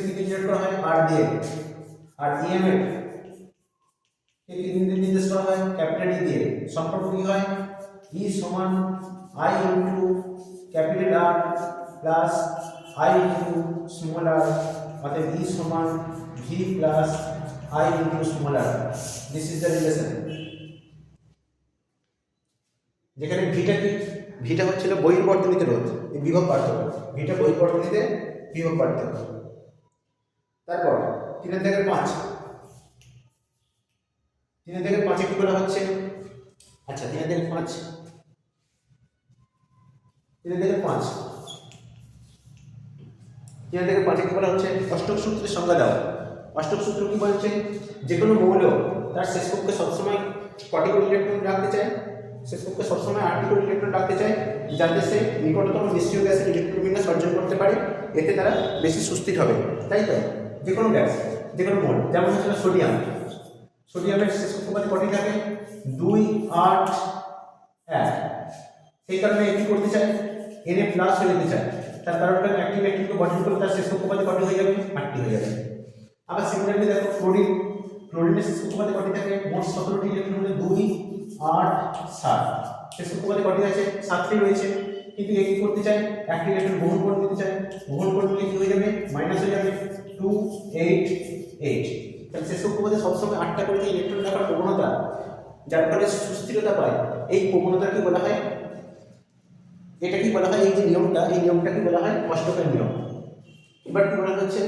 কি ডিনোট করা হয় আর দিয়ে, আর ইএমএফ কে কি নির্দেশ করা হয় ক্যাপিটাল ই দিয়ে। সম্পর্ক কি হয়, ই সমান I into capital R plus I into small R, অর্থাৎ ই সমান V plus I into small R. This is the relation. যেখানে ভিটা কি, ভিটা হচ্ছিল বহির্বর্তনীতে রোধ, এই বিভব পার্থক্য, ভিটা বহির্বর্তনীতে বিভব পার্থক্য। তারপর 3 থেকে 5, 3 থেকে 5 কি বলা হচ্ছে, আচ্ছা 3 থেকে 5 কি বলা হচ্ছে, অষ্টক সূত্রের সংজ্ঞা দাও। অষ্টক সূত্র কি বলছে, যে কোনো মৌল তার শেষ কক্ষে সবসময় কটি করে ইলেকট্রন রাখতে চায়, শেষ কক্ষে সবসময় 8টি করে ইলেকট্রন রাখতে চায়, যাতে সে নিকটতম নিষ্ক্রিয় গ্যাসের ইলেকট্রন বিন্যাস অর্জন করতে পারে, এতে তারা বেশি সুস্থির হবে, তাই তো। যে কোনো গ্যাস, যে কোনো মৌল, যেমন হচ্ছে সোডিয়াম, সোডিয়ামের শেষ কক্ষপথে কটি থাকে, 2, 8, 1, সেই কারণে কি করতে চায়, Na প্লাস হয়ে যেতে চায়, তার কারণটা অ্যাক্টিভ ইলেকট্রনকে গঠন করলে তার শেষ কক্ষপথে কটি হয়ে যাবে, 8টি হয়ে যাবে। আবার সিমিলারলি দেখো ক্লোরিনের শেষ কক্ষপথে কটি থাকে, মোট 17টি ইলেকট্রন হলে 2, 8, 7, শেষ কক্ষপথে কটি আছে, 7টি রয়েছে, কিন্তু এ কি করতে চায়, একটি ইলেকট্রন গ্রহণ করে নিতে চায়, গ্রহণ করে নিলে কি হয়ে যাবে, মাইনাস হয়ে যাবে, 2, 8, 8। তাহলে শেষ কক্ষপথে সবসময় 8টা করে ইলেকট্রন রাখার প্রবণতা, যার ফলে সুস্থিরতা পায়, এই প্রবণতা কি বলা হয়, এটা কি বলা হয়, এই যে নিয়মটা, এই নিয়মটা কি বলা হয়, অষ্টকের নিয়ম। এবার কি বলা হচ্ছে,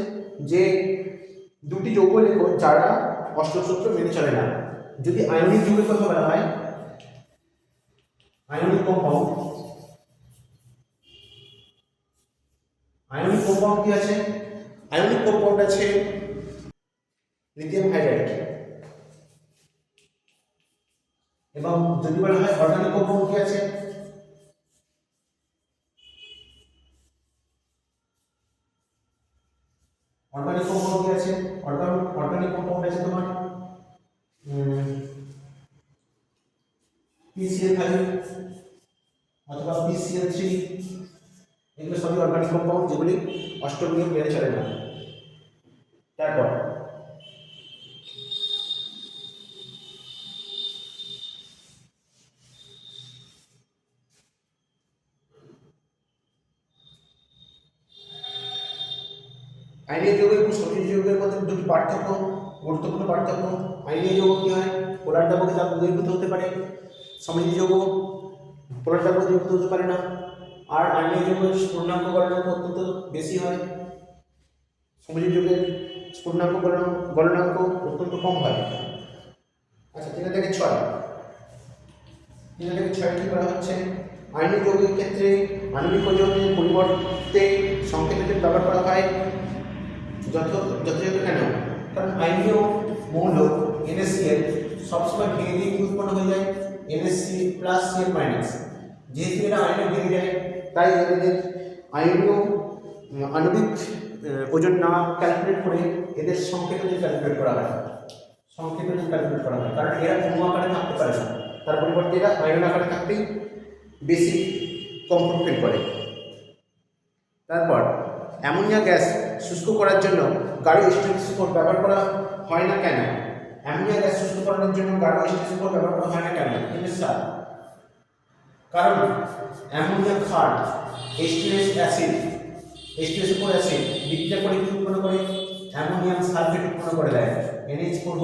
যে দুটি যৌগ লেখো যারা অষ্টক সূত্র মেনে চলে না। যদি আয়নিক যৌগের কথা বলা হয়, আয়নিক কম্পাউন্ড কি আছে, আয়নিক কম্পাউন্ড আছে লিথিয়াম হাইড্রাইড, এবং যদি বলা হয় অর্গানিক কম্পাউন্ড কি আছে, অর্গানিক কম্পাউন্ড কি আছে, অর্গানিক কম্পাউন্ড আছে তোমার PCl5 অথবা PCl3, এগুলো সবই অর্গানিক কম্পাউন্ড যেগুলি অষ্টক নিয়ম মেনে চলে না। তারপর আয়নীয় যৌগ এবং সক্রিয় যৌগের মধ্যে দুটি পার্থক্য, গুরুত্বপূর্ণ পার্থক্য। আয়নীয় যৌগ কি হয়, পোলার দ্রাবকে তাপ দ্রবীভূত হতে পারে, সমাজীয় যৌগ পোলার দ্রাবকে দ্রবীভূত হতে পারে না। আর আয়নীয় যৌগের স্ফুটনাঙ্ক গলনাঙ্ক অত্যন্ত বেশি হয়, সমাজীয় যৌগের স্ফুটনাঙ্ক গলনাঙ্ক অত্যন্ত কম হয়। আচ্ছা, 3 থেকে 6 কি করা হচ্ছে, আয়নীয় যৌগের ক্ষেত্রে আণবিক ওজনের পরিবর্তে সংকেতকের ব্যবহার করা হয় যথাযথ কেন? কারণ আয়নীয় মৌল NaCl সবসময় ভেঙে দিয়ে কি উৎপন্ন হয়ে যায়, NaCl+Cl-, যেহেতু এরা আয়নে ভেঙে যায় তাই এদের আয়নীয় আণবিক ওজন না ক্যালকুলেট করে এদের সংকেতকে ক্যালকুলেট করা হয়, কারণ এরা কোনো আকারে থাকতে পারে না, তার পরিবর্তে এরা আয়ন আকারে থাকতেই বেশি কমফোর্ট ফিল করে। তারপর অ্যামোনিয়া গ্যাস শুষ্ক করার জন্য গাঢ় স্টেথোস্কোপ ব্যবহার করা হয় না কেন? অ্যামোনিয়া গ্যাস শুষ্ক করার জন্য গাঢ় স্টেথোস্কোপ ব্যবহার করা হয় না কেন? কারণ অ্যামোনিয়া ক্ষার H2SO4 অ্যাসিড বিক্রিয়া করে কি উৎপন্ন করে, অ্যামোনিয়াম সালফেট উৎপন্ন করে দেয়, NH4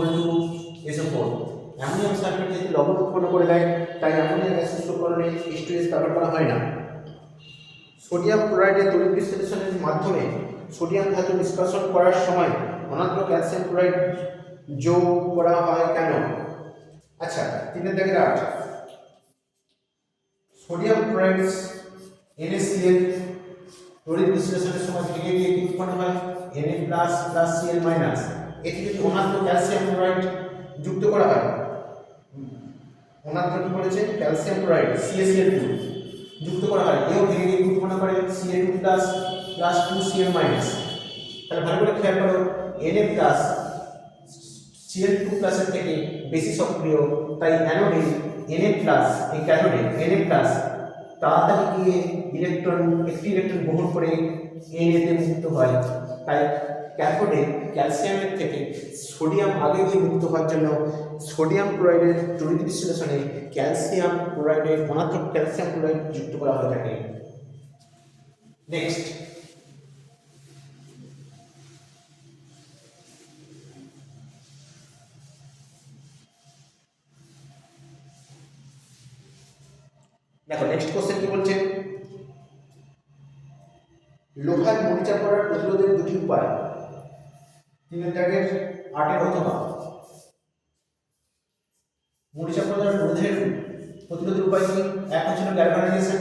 অ্যামোনিয়াম সালফেট যেহেতু লবণ উৎপন্ন করে দেয় তাই অ্যামোনিয়া গ্যাস শুষ্ককরণে H2S ব্যবহার করা হয় না। সোডিয়াম ক্লোরাইডের তড়িৎ বিশ্লেষণের মাধ্যমে সোডিয়াম ধাতু নিষ্কাশন করার সময় অনাদ্র ক্যালসিয়াম ক্লোরাইড যোগ করা হয় কেন? আচ্ছা, 3 থেকে 8 সোডিয়াম ক্লোরাইড NaCl তড়িৎ বিশ্লেষণের সময় ভেঙে গিয়ে কি উৎপন্ন হয়, Na+Cl-। এটি যদি অনাদ্র ক্যালসিয়াম ক্লোরাইড যুক্ত করা হয়, অনাদ্র কি বলেছে, ক্যালসিয়াম ক্লোরাইড CaCl2 যুক্ত করা হয়, এও ভেঙে গিয়ে উৎপন্ন করে Ca2+2Cl-। তাহলে ভালো করে খেয়াল করো, Na+Cl2+ এর থেকে বেশি সক্রিয়, তাই অ্যানোডে Na+, এই ক্যাথোডে Na+ তাড়াতাড়ি গিয়ে একটি ইলেকট্রন গ্রহণ করে Na তে মুক্ত হয়, তাই ক্যাথোডে ক্যালসিয়ামের থেকে সোডিয়াম আগে গিয়ে মুক্ত হওয়ার জন্য সোডিয়াম ক্লোরাইডের তড়িৎ বিশ্লেষণে ক্যালসিয়াম ক্লোরাইডের ধনাত্মক ক্যালসিয়াম ক্লোরাইড যুক্ত করা হয়ে থাকে। নেক্সট, দেখো নেক্সট কোশ্চেন কি বলছে, লোহার মরিচা পড়ার প্রতিরোধের দুটি উপায়। 3 থেকে 8 অথবা মরিচা পড়ার প্রতিরোধের উপায় কি? এক হচ্ছে গ্যালভানাইজেশন,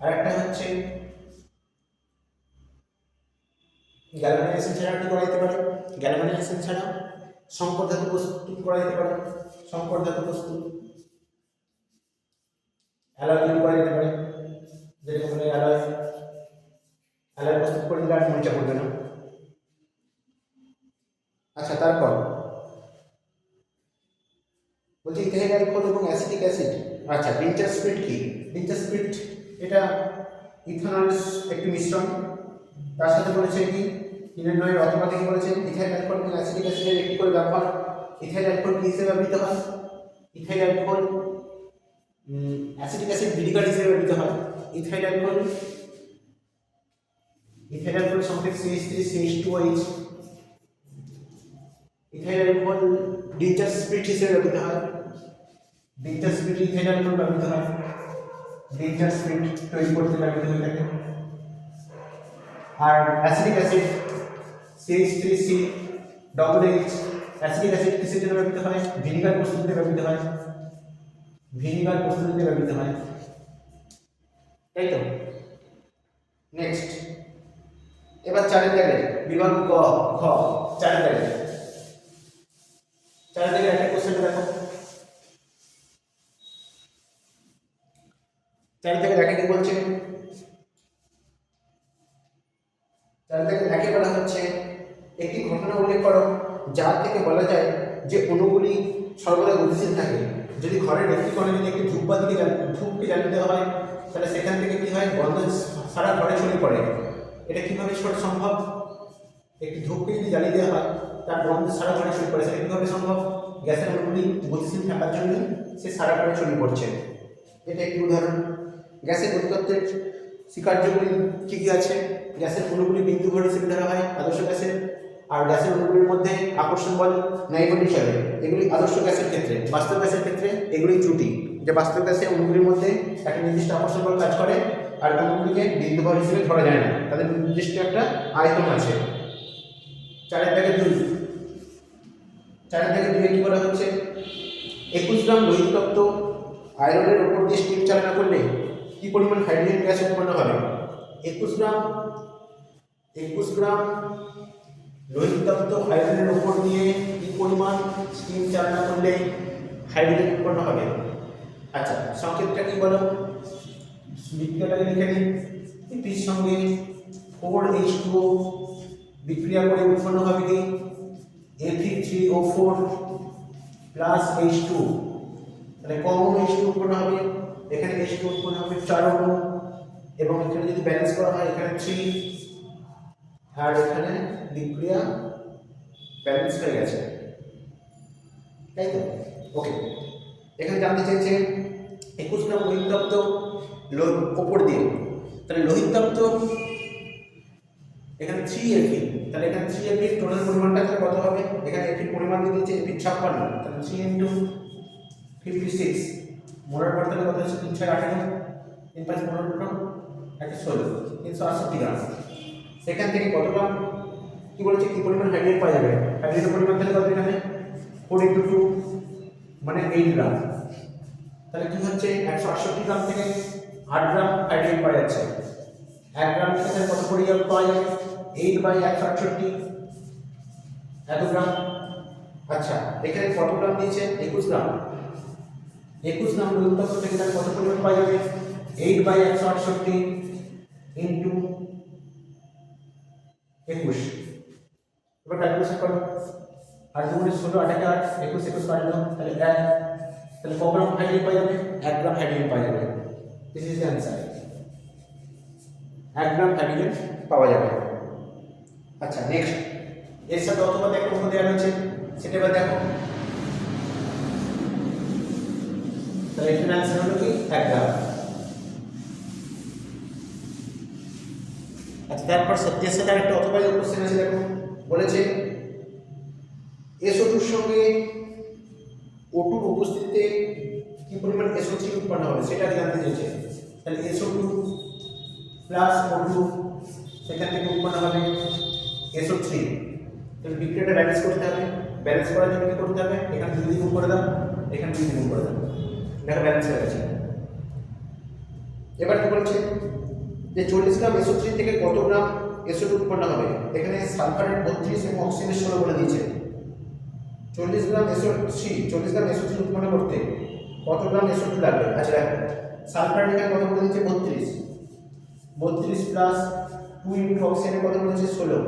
আরেকটা হচ্ছে গ্যালভানাইজেশন ছাড়া কি করা যেতে পারে, গ্যালভানাইজেশন ছাড়া সংকর ধাতু প্রস্তুত করা যেতে পারে, সংকর ধাতু প্রস্তুত, অ্যালয় তৈরি করা যেতে পারে, যেরকম অ্যালয় প্রস্তুত করে দিলে আর মরিচা পড়বে না। আচ্ছা, তারপর বলছি ইথাইল অ্যালকোহল এবং অ্যাসিটিক অ্যাসিড। আচ্ছা, লিঞ্চার স্পিরিট কি? লিঞ্চার স্পিরিট এটা ইথানলের একটি মিশ্রণ, তার সাথে বলেছে কি 3 অথবা থেকে বলেছে ইথাইল অ্যালকোহল এবং অ্যাসিটিক অ্যাসিডের একটি করে ব্যবহার। ইথাইল অ্যালকোহল কি হিসেবে ব্যবহৃত হয়? Ethyl alcohol acetic acid vinegar হিসেবে ব্যবহৃত হয়। ইথাইল অ্যালকোহল সংকেত CH3CH2OH। ইথাইল অ্যালকোহল লিঞ্চার স্পিরিট হিসেবে ব্যবহৃত হয়। লিঞ্চার স্পিরিট ইথাইল অ্যালকোহল ব্যবহৃত হয়, লিঞ্চার স্পিরিট তৈরি করতে ব্যবহৃত হয়ে থাকে। আর acetic acid CH3COOH acetic acid কিসের জন্য ব্যবহৃত হয়? ভিনিগার প্রস্তুতিতে ব্যবহৃত হয়, তাই তো। নেক্সট, এবার 4 দাগের বিভাগ গ ঘ 4 দাগের একটা কোশ্চেন দেখো। 4 দাগের একে কি বলছে? 4 দাগের একে বলা হচ্ছে একটি ঘটনা উল্লেখ করো যার থেকে বলা যায় যে অণুগুলি সর্বদা গতিশীল থাকে। যদি ঘরের একটি কোণে যদি একটি ধূপকে জ্বালিয়ে দেওয়া হয় তাহলে সেখান থেকে কি হয়, গন্ধ সারা ঘরে ছড়িয়ে পড়ে। এটা কিভাবে সম্ভব? একটি ধূপকে যদি জ্বালিয়ে দেওয়া হয় তার গন্ধ সারা ঘরে ছড়িয়ে পড়ে, সেটা কিভাবে সম্ভব? গ্যাসের অণুগুলি গতিশীল থাকার জন্য সে সারা করে ছড়িয়ে পড়ছে। এটা একটি উদাহরণ। গ্যাসের গতিতত্ত্বের স্বীকার্যগুলি কী কী আছে? গ্যাসের অণুগুলি বিন্দু ঘর হিসেবে ধরা হয় আদর্শ গ্যাসের, আর গ্যাসের অণুগুলির মধ্যে আকর্ষণ বল নাইবডি চলে, এগুলি আদর্শ গ্যাসের ক্ষেত্রে। বাস্তব গ্যাসের ক্ষেত্রে এগুলি ত্রুটি, যে বাস্তব গ্যাসে অণুগুলির মধ্যে একটা নির্দিষ্ট আকর্ষণ বল কাজ করে, আর অণুগুলিকে বিন্দু ঘর হিসেবে ধরা যায় না, তাদের নির্দিষ্ট একটা আয়তন আছে। 4-2 কি বলা হচ্ছে? 21 গ্রাম লোহিতপ্ত আয়রনের উপর দিয়ে স্টিম চালনা করলে কি পরিমাণ হাইড্রোজেন গ্যাস উৎপন্ন হবে? 21 গ্রাম লোহিতপ্ত আয়রনের উপর দিয়ে কি পরিমাণ স্টিম চালনা করলে হাইড্রোজেন উৎপন্ন হবে? আচ্ছা, সংকেতটা কি বলো? বিক্রিয়াটাকে লিখে নিই। এটির সঙ্গে 4H2O বিক্রিয়া করে উৎপন্ন হবে কি? Fe3O4 প্লাস H2, তাহলে কম H2 উৎপন্ন হবে, এখানে H2 উৎপন্ন হবে 4 অণু, এবং এখানে যদি ব্যালেন্স করা হয় এখানে 3, আর এখানে বিক্রিয়া ব্যালেন্স হয়ে গেছে, তাই তো? ওকে, এখানে জানতে চাইছে 21 গ্রাম লোহিতপ্ত ওপর দিয়ে, তাহলে লোহিতপ্ত এখানে 3Fe, তাহলে এখানে 3Fe টোটাল পরিমাণটা তাহলে কত হবে? এখানে Fe পরিমাণ দিয়ে দিয়েছে Fe 56, তাহলে 3 × 56 মোলার পর তাহলে কত হচ্ছে? 3 6 18, 3 5 15 16, 368 গ্রাম। সেখান থেকে কত গ্রাম কি বলেছে, কি পরিমাণ হাইড্রোজেন পাওয়া যাবে? হাইড্রোজেনের পরিমাণ তাহলে কত? এখানে 4 × 2 মানে 8 গ্রাম। তাহলে কি হচ্ছে? 168 গ্রাম থেকে 8 গ্রাম হাইড্রোজেন পাওয়া যাচ্ছে। 1 গ্রাম থেকে তাহলে কত পরিমাণ পাওয়া যাবে? 8/168 এত গ্রাম। আচ্ছা, এখানে কত গ্রাম দিয়েছে? 21 গ্রাম। 21 গ্রাম লোহিতপ্ত থেকে তাহলে কত পরিমাণ পাওয়া যাবে? 8/168 ইনটু 21। এবার ক্যালকুলেশন করো। 8 × 16 8 × 8 21 21 কাটলো, তাহলে 1, তাহলে কত গ্রাম হাইড্রোজেন পাওয়া যাবে? 1 গ্রাম হাইড্রোজেন পাওয়া যাবে। This is the answer. 1 gram hydrogen পাওয়া যাবে। আচ্ছা, নেক্সট, এর সাথে অথবা একটা অঙ্ক দেওয়া রয়েছে, সেটা এবার দেখো। তাহলে এখানে অ্যানসার হলো কি? 1 গ্রাম। আচ্ছা, তারপর এর সাথে আরেকটা অথবা কোশ্চেন আছে, দেখো বলেছে SO2 এর সঙ্গে O2 এর উপস্থিতিতে কি পরিমাণ SO3 উৎপন্ন হবে সেটা জানতে চাইছে। তাহলে SO2 প্লাস O2 সেখান থেকে উৎপন্ন হবে SO3, তাহলে বিক্রিয়াটা ব্যালেন্স করতে হবে। ব্যালেন্স করার জন্য কি করতে হবে? এখানে 2 দিয়ে গুণ করে দাও, এখানে 2 দিয়ে গুণ করে দাও, দেখো ব্যালেন্স হয়ে গেছে। এবার কি বলছে যে 40 গ্রাম SO3 থেকে কত গ্রাম SO2 উৎপন্ন হবে? এখানে সালফারের 32 এবং অক্সিজেনের 16 বলে দিয়েছে। 40 গ্রাম SO3 উৎপন্ন করতে কত গ্রাম SO2 লাগবে? আচ্ছা, দেখো সালফারের এখানে কত বলে দিয়েছে? 32 প্লাস 2 ইনটু অক্সিজেনের কত বলেছে? 16।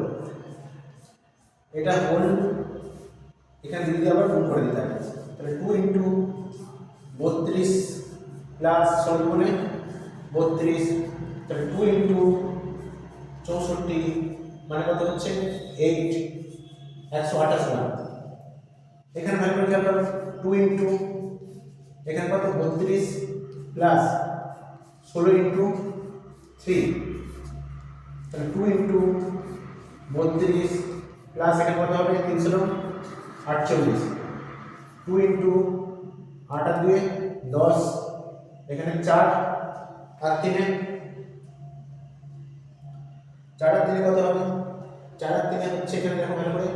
এটা হোল, এখানে যদি আবার গুণ করে দিতে হবে, তাহলে 2 ইনটু 32 প্লাস 16 মানে 32, তাহলে 2 ইনটু 64 মানে কত হচ্ছে? 8, 128 গ্রাম। এখানে ভাগ করে খেয়াল করো, 2 ইনটু এখানে কত? 32 প্লাস 16 ইনটু 3, তাহলে 2 ইনটু 32 প্লাস এখানে কত হবে? 348, 2 ইনটু 8 আর 2 10, এখানে 4 আর 3 কত হবে? 4 আর 3 হচ্ছে, এখানে দেখো ভালো করে,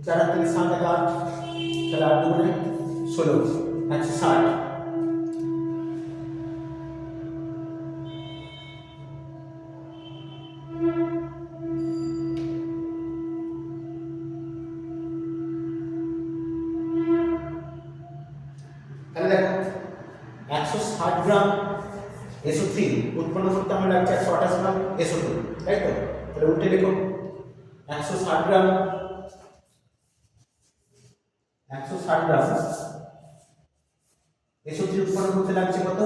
4 আর 3 7 আর 8, তাহলে 8 2 16, 160। তাহলে দেখো 160 গ্রাম SO3 উৎপন্ন করতে আমার লাগছে 128 গ্রাম SO2, তাই তো? তাহলে উল্টে লিখো, 160 গ্রাম SO3 উৎপন্ন করতে লাগছে কত?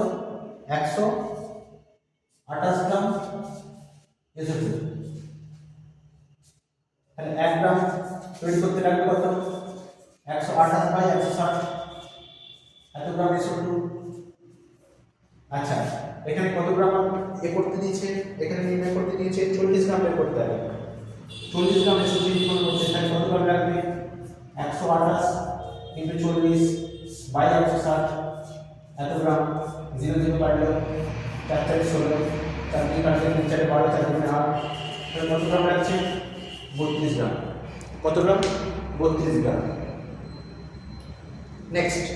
128 গ্রাম SO2। তাহলে 1 গ্রাম তৈরি করতে লাগবে কত? 128/160, এ করতে দিয়েছে, এখানে নির্ণয় করতে দিয়েছে 40 গ্রাম বের করতে হবে। 40 গ্রামের সুজি লিখন করতে তাহলে কত গ্রাম লাগবে? 128 ইন্টু 40 বাই 160 এত গ্রাম। 0 0 কাটলো, 4 4 16, 4 2 কাটলে 3 4 12, 4 2 8, তাহলে কত গ্রাম লাগছে? 32 গ্রাম। কত গ্রাম? 32 গ্রাম। নেক্সট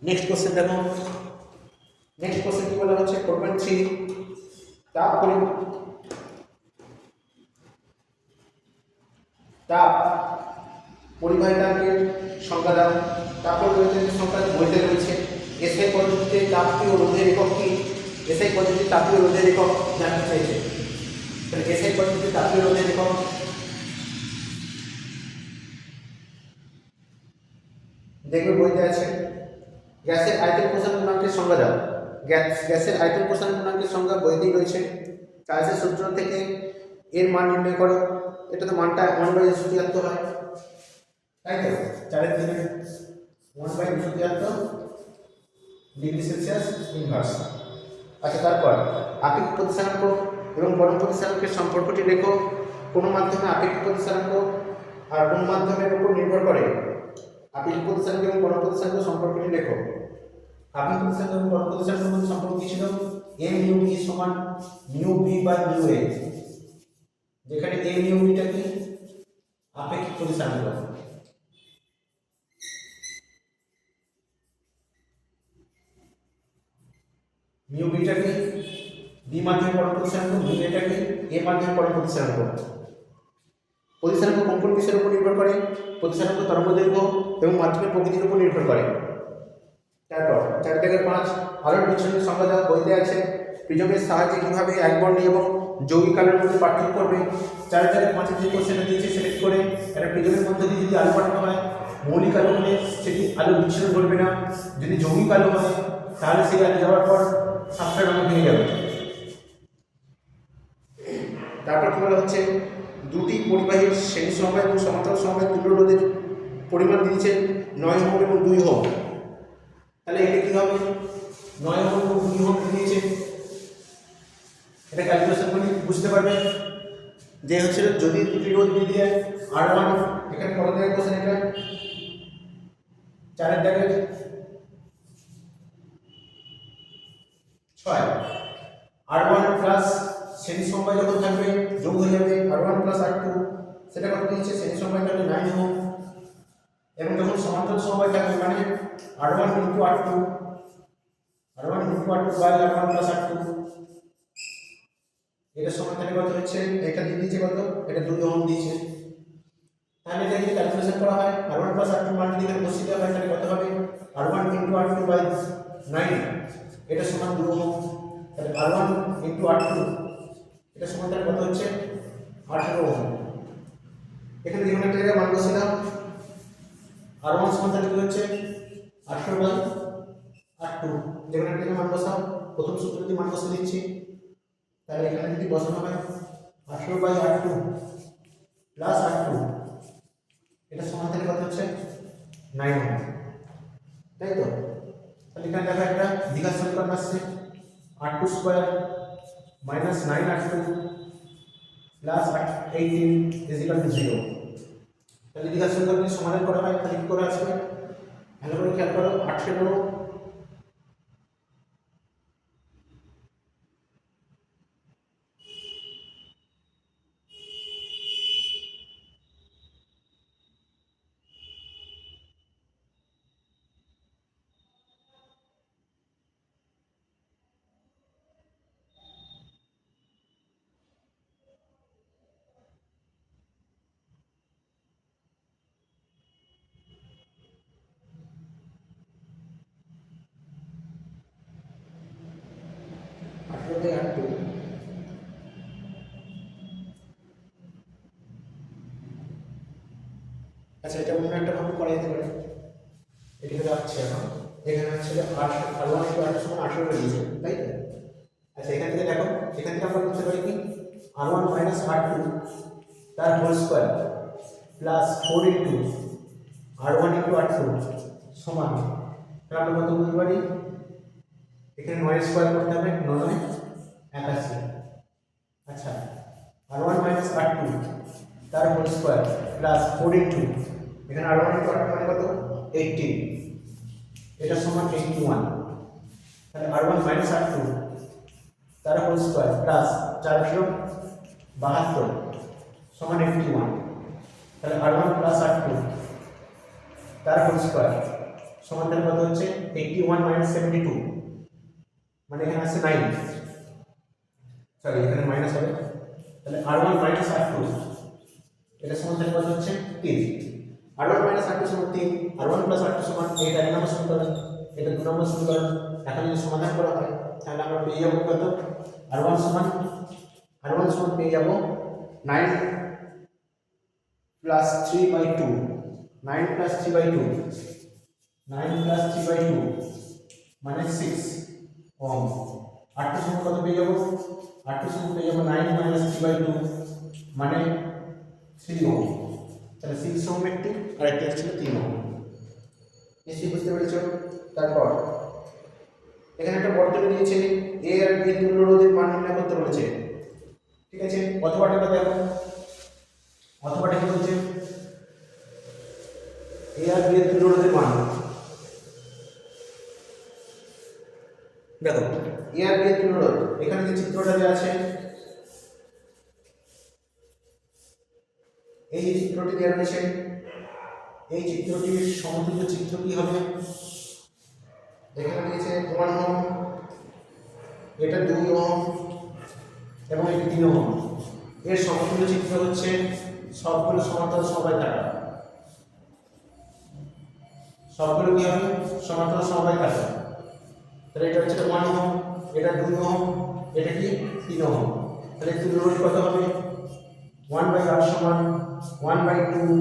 নেক্সট কোশ্চেন দেখো। নেক্সট কোশ্চেন কি বলা হচ্ছে? 4.3 তাপ পরিবাহিতাঙ্কের সংজ্ঞা দাও। তাপ পরিবাহিতাঙ্কের সংজ্ঞা বইতে রয়েছে। এসআই পদ্ধতিতে তাপীয় রোধের একক কি? এসআই পদ্ধতিতে তাপীয় রোধের একক জানতে চাইছে। তাহলে এসআই পদ্ধতিতে তাপীয় রোধের একক দেখবে বইতে আছে। গ্যাসের আয়তন প্রসারণ গুণাঙ্কের সংজ্ঞা দাও। গ্যাসের আয়তন প্রসারণ গুণাঙ্কের সংজ্ঞা বইতেই রয়েছে। চার্লসের সূত্র থেকে এর মান নির্ণয় করো। এটা তো মানটা 1/273 হয়, তাই তো? 4 এর 3 1/273 ডিগ্রি সেলসিয়াস ইনভার্স। আচ্ছা, তারপর আপেক্ষিক প্রতিসরাঙ্ক এবং পরম প্রতিসরাঙ্কের সম্পর্কটি লেখো। কোন মাধ্যমে আপেক্ষিক প্রতিসরাঙ্ক আর কোন মাধ্যমের উপর নির্ভর করে? আপেক্ষিক প্রতিসরাঙ্ক এবং পরম প্রতিসরাঙ্ক সম্পর্কটি লেখো। আপেক্ষিক প্রতিসরাঙ্ক এবং পরম প্রতিসরাঙ্কের মধ্যে সম্পর্ক কি ছিল? a mu b সমান mu b by mu a, যেখানে a mu b টা কি? আপেক্ষিক প্রতিসরাঙ্ক। mu b টা কি? b মাধ্যমে পরম প্রতিসরাঙ্ক, mu a টা কি? a মাধ্যমে পরম প্রতিসরাঙ্ক। প্রতিসরাঙ্ক কোন কোন বিষয়ের উপর নির্ভর করে? প্রতিসরাঙ্ক তরঙ্গদৈর্ঘ্য এবং মাধ্যমের প্রকৃতির উপর নির্ভর করে। তারপর 4-5 আলোর বিচ্ছুরণের সংজ্ঞা দেওয়া বইতে আছে। প্রিজমের সাহায্যে কিভাবে একবর্ণী এবং যৌগিক আলোর মধ্যে পার্থক্য করবে? 4-5 যে কোশ্চেনটা দিয়েছে সিলেক্ট করে একটা প্রিজমের মধ্যে দিয়ে যদি আলো পাঠানো হয়, মৌলিক আলো হলে সেটি আলো বিচ্ছুরণ ঘটবে না। যদি যৌগিক আলো হয় তাহলে সেই আলো যাওয়ার পর সাতটা রঙে ভেঙে যাবে। তারপর কি বলা হচ্ছে? দুটি পরিবাহীর শ্রেণী সমবায় এবং সমান্তরাল সমবায় তুল্য রোধের পরিমাণ দিয়েছেন 9 ওহম এবং 2 ওহম। তাহলে এটা কি হবে? 9 ওহম এবং 2 ওহম দিয়েছে। এটা ক্যালকুলেশন করে বুঝতে পারবে যে হচ্ছে যদি দুটি রোধ দিয়ে দিয়ে R1 এখানে কত জায়গায় কোশ্চেন? এটা 4 এর জায়গায় 6। R1 প্লাস শ্রেণী সমবায় যখন থাকবে যোগ হয়ে যাবে R1 প্লাস R2, সেটা কত দিয়েছে? শ্রেণী সমবায় থাকবে 9 ওহম, এবং যখন সমান্তরাল সমবায় থাকবে মানে R1 into R2 by R1 plus R2, এটা সমান তাহলে কত হচ্ছে? এটা দিয়ে দিয়েছে কত? এটা 2 ওহম দিয়েছে। তাহলে এটা যদি ক্যালকুলেশন করা হয় R1 প্লাস R2 মান যদি এখানে বসিয়ে দেওয়া হয় তাহলে কত হবে? R1 ইনটু R2 বাই 9, এটা সমান 2 ওহম। তাহলে R1 ইনটু R2 এটা সমান তাহলে কত হচ্ছে? 18 ওহম। এখানে যেমন একটা জায়গায় মান বসিয়ে দাও, R1 সমান তাহলে কি হচ্ছে? 18 বাই R2। যেমন একটা জায়গায় মান বসাও, প্রথম সূত্র যদি মান বসিয়ে দিচ্ছি, তাহলে এখানে যদি বসানো হয় 18 বাই R2 প্লাস R2, এটা সমান তাহলে কত হচ্ছে? 9 ওহম, তাই তো? তাহলে এখানে দেখো একটা দ্বিঘাত সমীকরণ আসছে, R2 square minus 9R2 plus 18 is equal to 0। তাহলে দ্বিঘাত সমীকরণের সমাধান করা হয় তাহলে কি করে আসবে? ভালো করে খেয়াল করো। 18 বাই R2, আচ্ছা এটা অন্য একটা ভাবে করা যেতে পারে। এটাকে রাখছি এখন, এখানে হচ্ছে R1 ইনটু R2 সমান 18 দিয়েছে, তাই তো? আচ্ছা এখান থেকে দেখো, এখান থেকে আমরা করতে পারি কি R1 মাইনাস R2 তার whole square plus 4 into R1 into R2 সমান, তাহলে আমরা কত বলতে পারি, এখানে 9 স্কোয়ার করতে হবে, 9 81। আচ্ছা, R1 মাইনাস R2 তার হোল স্কোয়ার প্লাস 4 ইন্টু এখানে R1 ইন্টু R2 মানে কত 18, এটা সমান 81। তাহলে R1 মাইনাস R2 তার হোল স্কোয়ার প্লাস 472 সমান 81। তাহলে R1 প্লাস R2 তার হোল স্কোয়ার সমান তাহলে কত হচ্ছে 81 মাইনাস 72, মানে এখানে আছে 9, সরি এখানে মাইনাস হবে। তাহলে R1 মাইনাস R2 এটা সমান তাহলে কত হচ্ছে 3। R1 মাইনাস R2 সমান 3, R1 প্লাস R2 সমান, এটা 1 নম্বর সমীকরণ, এটা 2 নম্বর সমীকরণ। এখন যদি সমাধান করা হয় তাহলে আমরা পেয়ে যাব কত, R1 সমান পেয়ে যাব 9 প্লাস 3/2, 9 প্লাস 3/2, 9 প্লাস 3/2 মানে 6 ওহম। R2 সমান কত পেয়ে যাব, R2 সমান পেয়ে যাব 9 মাইনাস 3/2 মানে 3 ওহম। তাহলে 6 ওহম একটি আর একটা ছিল 3 ওহম, নিশ্চয়ই বুঝতে পেরেছো। তারপর এখানে একটা বর্তনী দিয়েছে, এ আর বি তুল্য রোধের মান নির্ণয় করতে বলেছে, ঠিক আছে। অথবাটা দেখো, অথবাটা কি বলছে, এ আর বি এর তুল্য রোধের মান, দেখো এ আর বি এর তুল্য রোধ, এখানে যে চিত্রটা দেওয়া আছে, এই যে চিত্রটি দেওয়া রয়েছে, এই চিত্রটির সমতুল্য চিত্র কি হবে, এখানে দিয়েছে 1 ওহম, এটা 2 ওহম এবং এটা 3 ওহম। এর সমতুল্য চিত্র হচ্ছে সবগুলো সমান্তরাল সমবায় কাটা, সবগুলো কি হবে সমান্তরাল সমবায় কাটা। তাহলে এটা হচ্ছে 1 ওহম, এটা 2 ওহম, এটা কি 3 ওহম। তাহলে তুল্য রোধ কত হবে, 1/r সমান 1/2,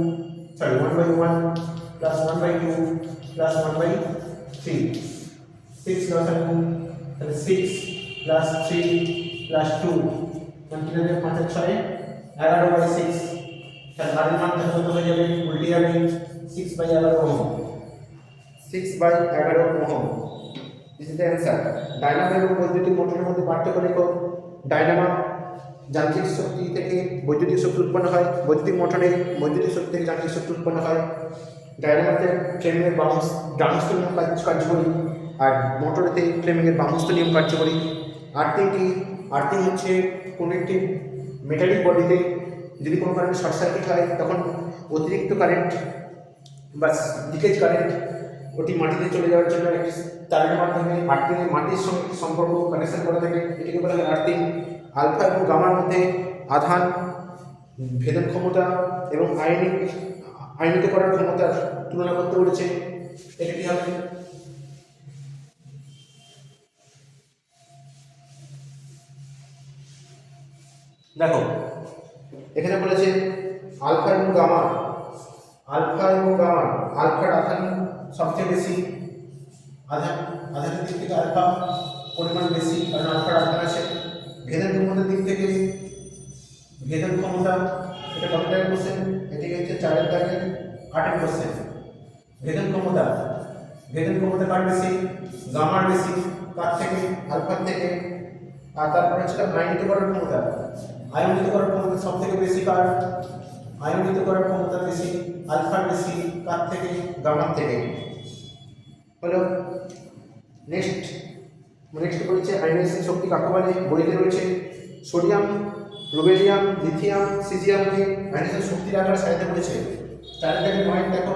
সরি 1/1 প্লাস 1/2 প্লাস 1/3, 6 লসাগু, তাহলে 6 প্লাস 3 প্লাস 2 মানে 3 এর 5 6 11/6, তাহলে r এর মান কত হয়ে যাবে, উল্টে যাবে 6/11 ohm, 6/11 ohm. This is the answer. Dynamo এবং বৈদ্যুতিক মোটরের মধ্যে পার্থক্য লেখো। ডায়নামো যান্ত্রিক শক্তি থেকে বৈদ্যুতিক শক্তি উৎপন্ন হয়, বৈদ্যুতিক মোটরে বৈদ্যুতিক শক্তি থেকে যান্ত্রিক শক্তি উৎপন্ন হয়। ডায়নামোতে ফ্লেমিংয়ের ডানহস্ত নিয়ম কার্যকরী, আর মোটরেতে ফ্লেমিংয়ের বামহস্ত নিয়ম কার্যকরী। আর্থিং কি, আর্থিং হচ্ছে কোনো একটি মেটালিক বডিতে যদি কোনো কারণে শর্ট সার্কিট হয় তখন অতিরিক্ত কারেন্ট বা লিকেজ কারেন্ট ওটি মাটিতে চলে যাওয়ার জন্য একটি তারের মাধ্যমে আর্থিংয়ের মাটির সঙ্গে সম্পর্ক কানেকশন করা থাকে, এটিকে বলা হয় আর্থিং। আলফা এবং গামার মধ্যে আধান ভেদন ক্ষমতা এবং আয়নিত করার ক্ষমতার তুলনা করতে বলেছে, এটা কি হবে, দেখো এখানে বলেছে আলফা এবং গামা, আলফার আধান সবচেয়ে বেশি, আধানের দিক থেকে আলফা পরিমাণ বেশি, কারণ আলফার আধান আছে। ভেদন ক্ষমতার দিক থেকে, ভেদন ক্ষমতা এটা কত টাকা কোশ্চেন, এটি হচ্ছে 4 থেকে 8 কোশ্চেন। ভেদন ক্ষমতা কার বেশি, গামার বেশি, কার থেকে, আলফার থেকে। আর তারপর হচ্ছে আয়নিত করার ক্ষমতা, আয়নিত করার ক্ষমতা সব থেকে বেশি কার, আয়নিত করার ক্ষমতা বেশি আলফার বেশি, কার থেকে, গামার থেকে। হলো নেক্সট বলেছে আয়নাইজেশন শক্তি কাকে বলে, বইতে রয়েছে সোডিয়াম, রুবেলিয়াম, লিথিয়াম, সিজিয়ামকে আয়নাইজেশন শক্তির আকারে সাজাতে বলেছে। 4 থেকে 9 দেখো,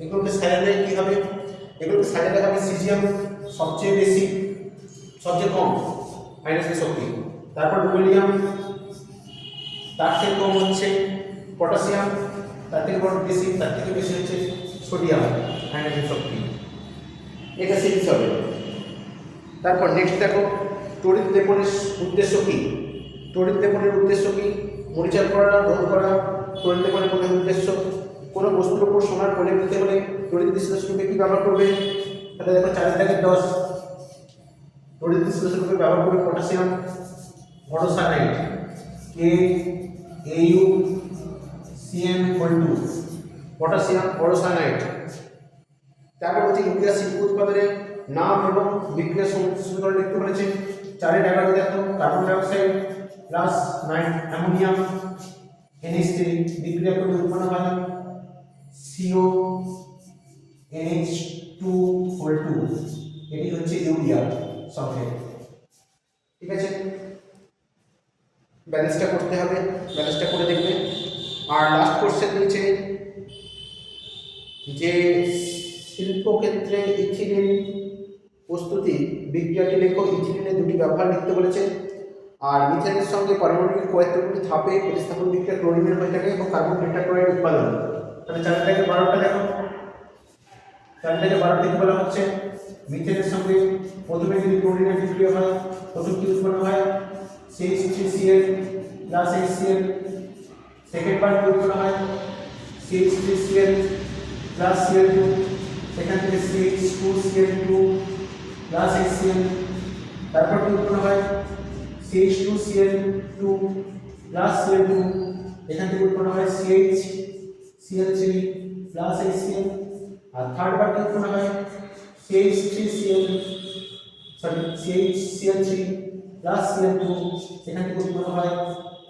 এগুলোকে সাজালে কি হবে, এগুলোকে সাজালে হবে সিজিয়াম সবচেয়ে বেশি, সবচেয়ে কম আয়নাইজেশন শক্তি, তারপর রুবেলিয়াম, তার থেকে কম হচ্ছে পটাশিয়াম, তার থেকে বড় বেশি, তার থেকে বেশি হচ্ছে সোডিয়াম আয়নাইজেশন শক্তি, এটা সিরিজ হবে। তারপর নেক্সট দেখো তড়িৎ লেপনের উদ্দেশ্য কী, তড়িৎ লেপনের উদ্দেশ্য কী, মরিচার করা, রোধ করা। তড়িৎ লেপনের প্রধান উদ্দেশ্য, কোনো বস্তুর উপর সোনার প্রলেপ দিতে হলে তড়িৎ বিশ্লেষণকে কী ব্যবহার করবে, তাহলে দেখো 4 থেকে 10 তড়িৎ বিশ্লেষণকে ব্যবহার করবে পটাশিয়াম অটোসায়ানাইড, KAuCN2 পটাশিয়াম অরোসায়ানাইড। তারপর হচ্ছে ইউরিয়া শিল্প উৎপাদনের নাম এবং বিক্রিয়া সমীকরণ লিখতে বলেছে। 4-11 দেখো carbon dioxide plus ammonium NH3 বিক্রিয়া করে উৎপন্ন হয় CONH2 এটি হচ্ছে ইউরিয়া সালফেট। ঠিক আছে, ব্যালেন্সটা করতে হবে, ব্যালেন্সটা করে দেখবে। আর লাস্ট কোশ্চেন রয়েছে যে শিল্পক্ষেত্রে ইথিলিন প্রস্তুতি বিক্রিয়াটি লেখো। ইথিলিনের দুটি ব্যবহার লিখতে বলেছে। আর মিথেনের সঙ্গে পারমাণবিক কয়েকটি ধাপে প্রতিস্থাপন বিক্রিয়া ক্লোরিনের হয়ে থাকে এবং কার্বন টেট্রাক্লোরাইড উৎপাদন। তাহলে 4-12টা দেখো, 4-12 থেকে বলা হচ্ছে মিথেনের সঙ্গে প্রথমে যদি ক্লোরিনের বিক্রিয়া হয় প্রথম কি উৎপন্ন হয় CH3Cl প্লাস HCl। সেকেন্ড বার কি উৎপন্ন হয় CH3Cl প্লাস Cl2, সেখান থেকে CH2Cl2 প্লাস HCl। তারপর কি উৎপন্ন হয় CH2Cl2 প্লাস Cl2, এখান থেকে উৎপন্ন হয় CHCl3 প্লাস HCl। আর থার্ড বার কি উৎপন্ন হয় CHCl3 প্লাস Cl2, সেখান থেকে উৎপন্ন হয়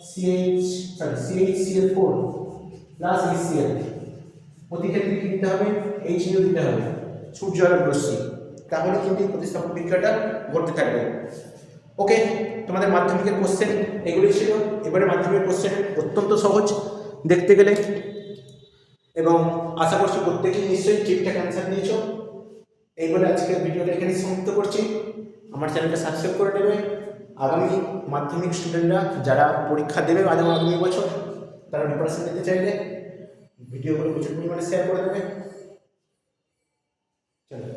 CHCl4 প্লাস HCl। প্রতি ক্ষেত্রে কি দিতে হবে HCl দিতে হবে, সূর্য আলোর রশ্মি, তাহলে কিন্তু প্রতিস্থাপন বিক্রিয়াটা ঘটতে থাকবে। ওকে, তোমাদের মাধ্যমিকের কোশ্চেন এগুলি ছিল। এবারে মাধ্যমিকের কোশ্চেন অত্যন্ত সহজ দেখতে গেলে, এবং আশা করছি প্রত্যেকেই নিশ্চয়ই ঠিকঠাক অ্যান্সার দিয়েছ। এই বলে আজকের ভিডিওটা এখানে সমাপ্ত করছি। আমার চ্যানেলটা সাবস্ক্রাইব করে নেবে। আগামী মাধ্যমিক স্টুডেন্টরা যারা পরীক্ষা দেবে আগামী বছর, তারা প্রিপারেশন নিতে চাইলে ভিডিওগুলো প্রচুর পরিমাণে শেয়ার করে দেবে। চলো।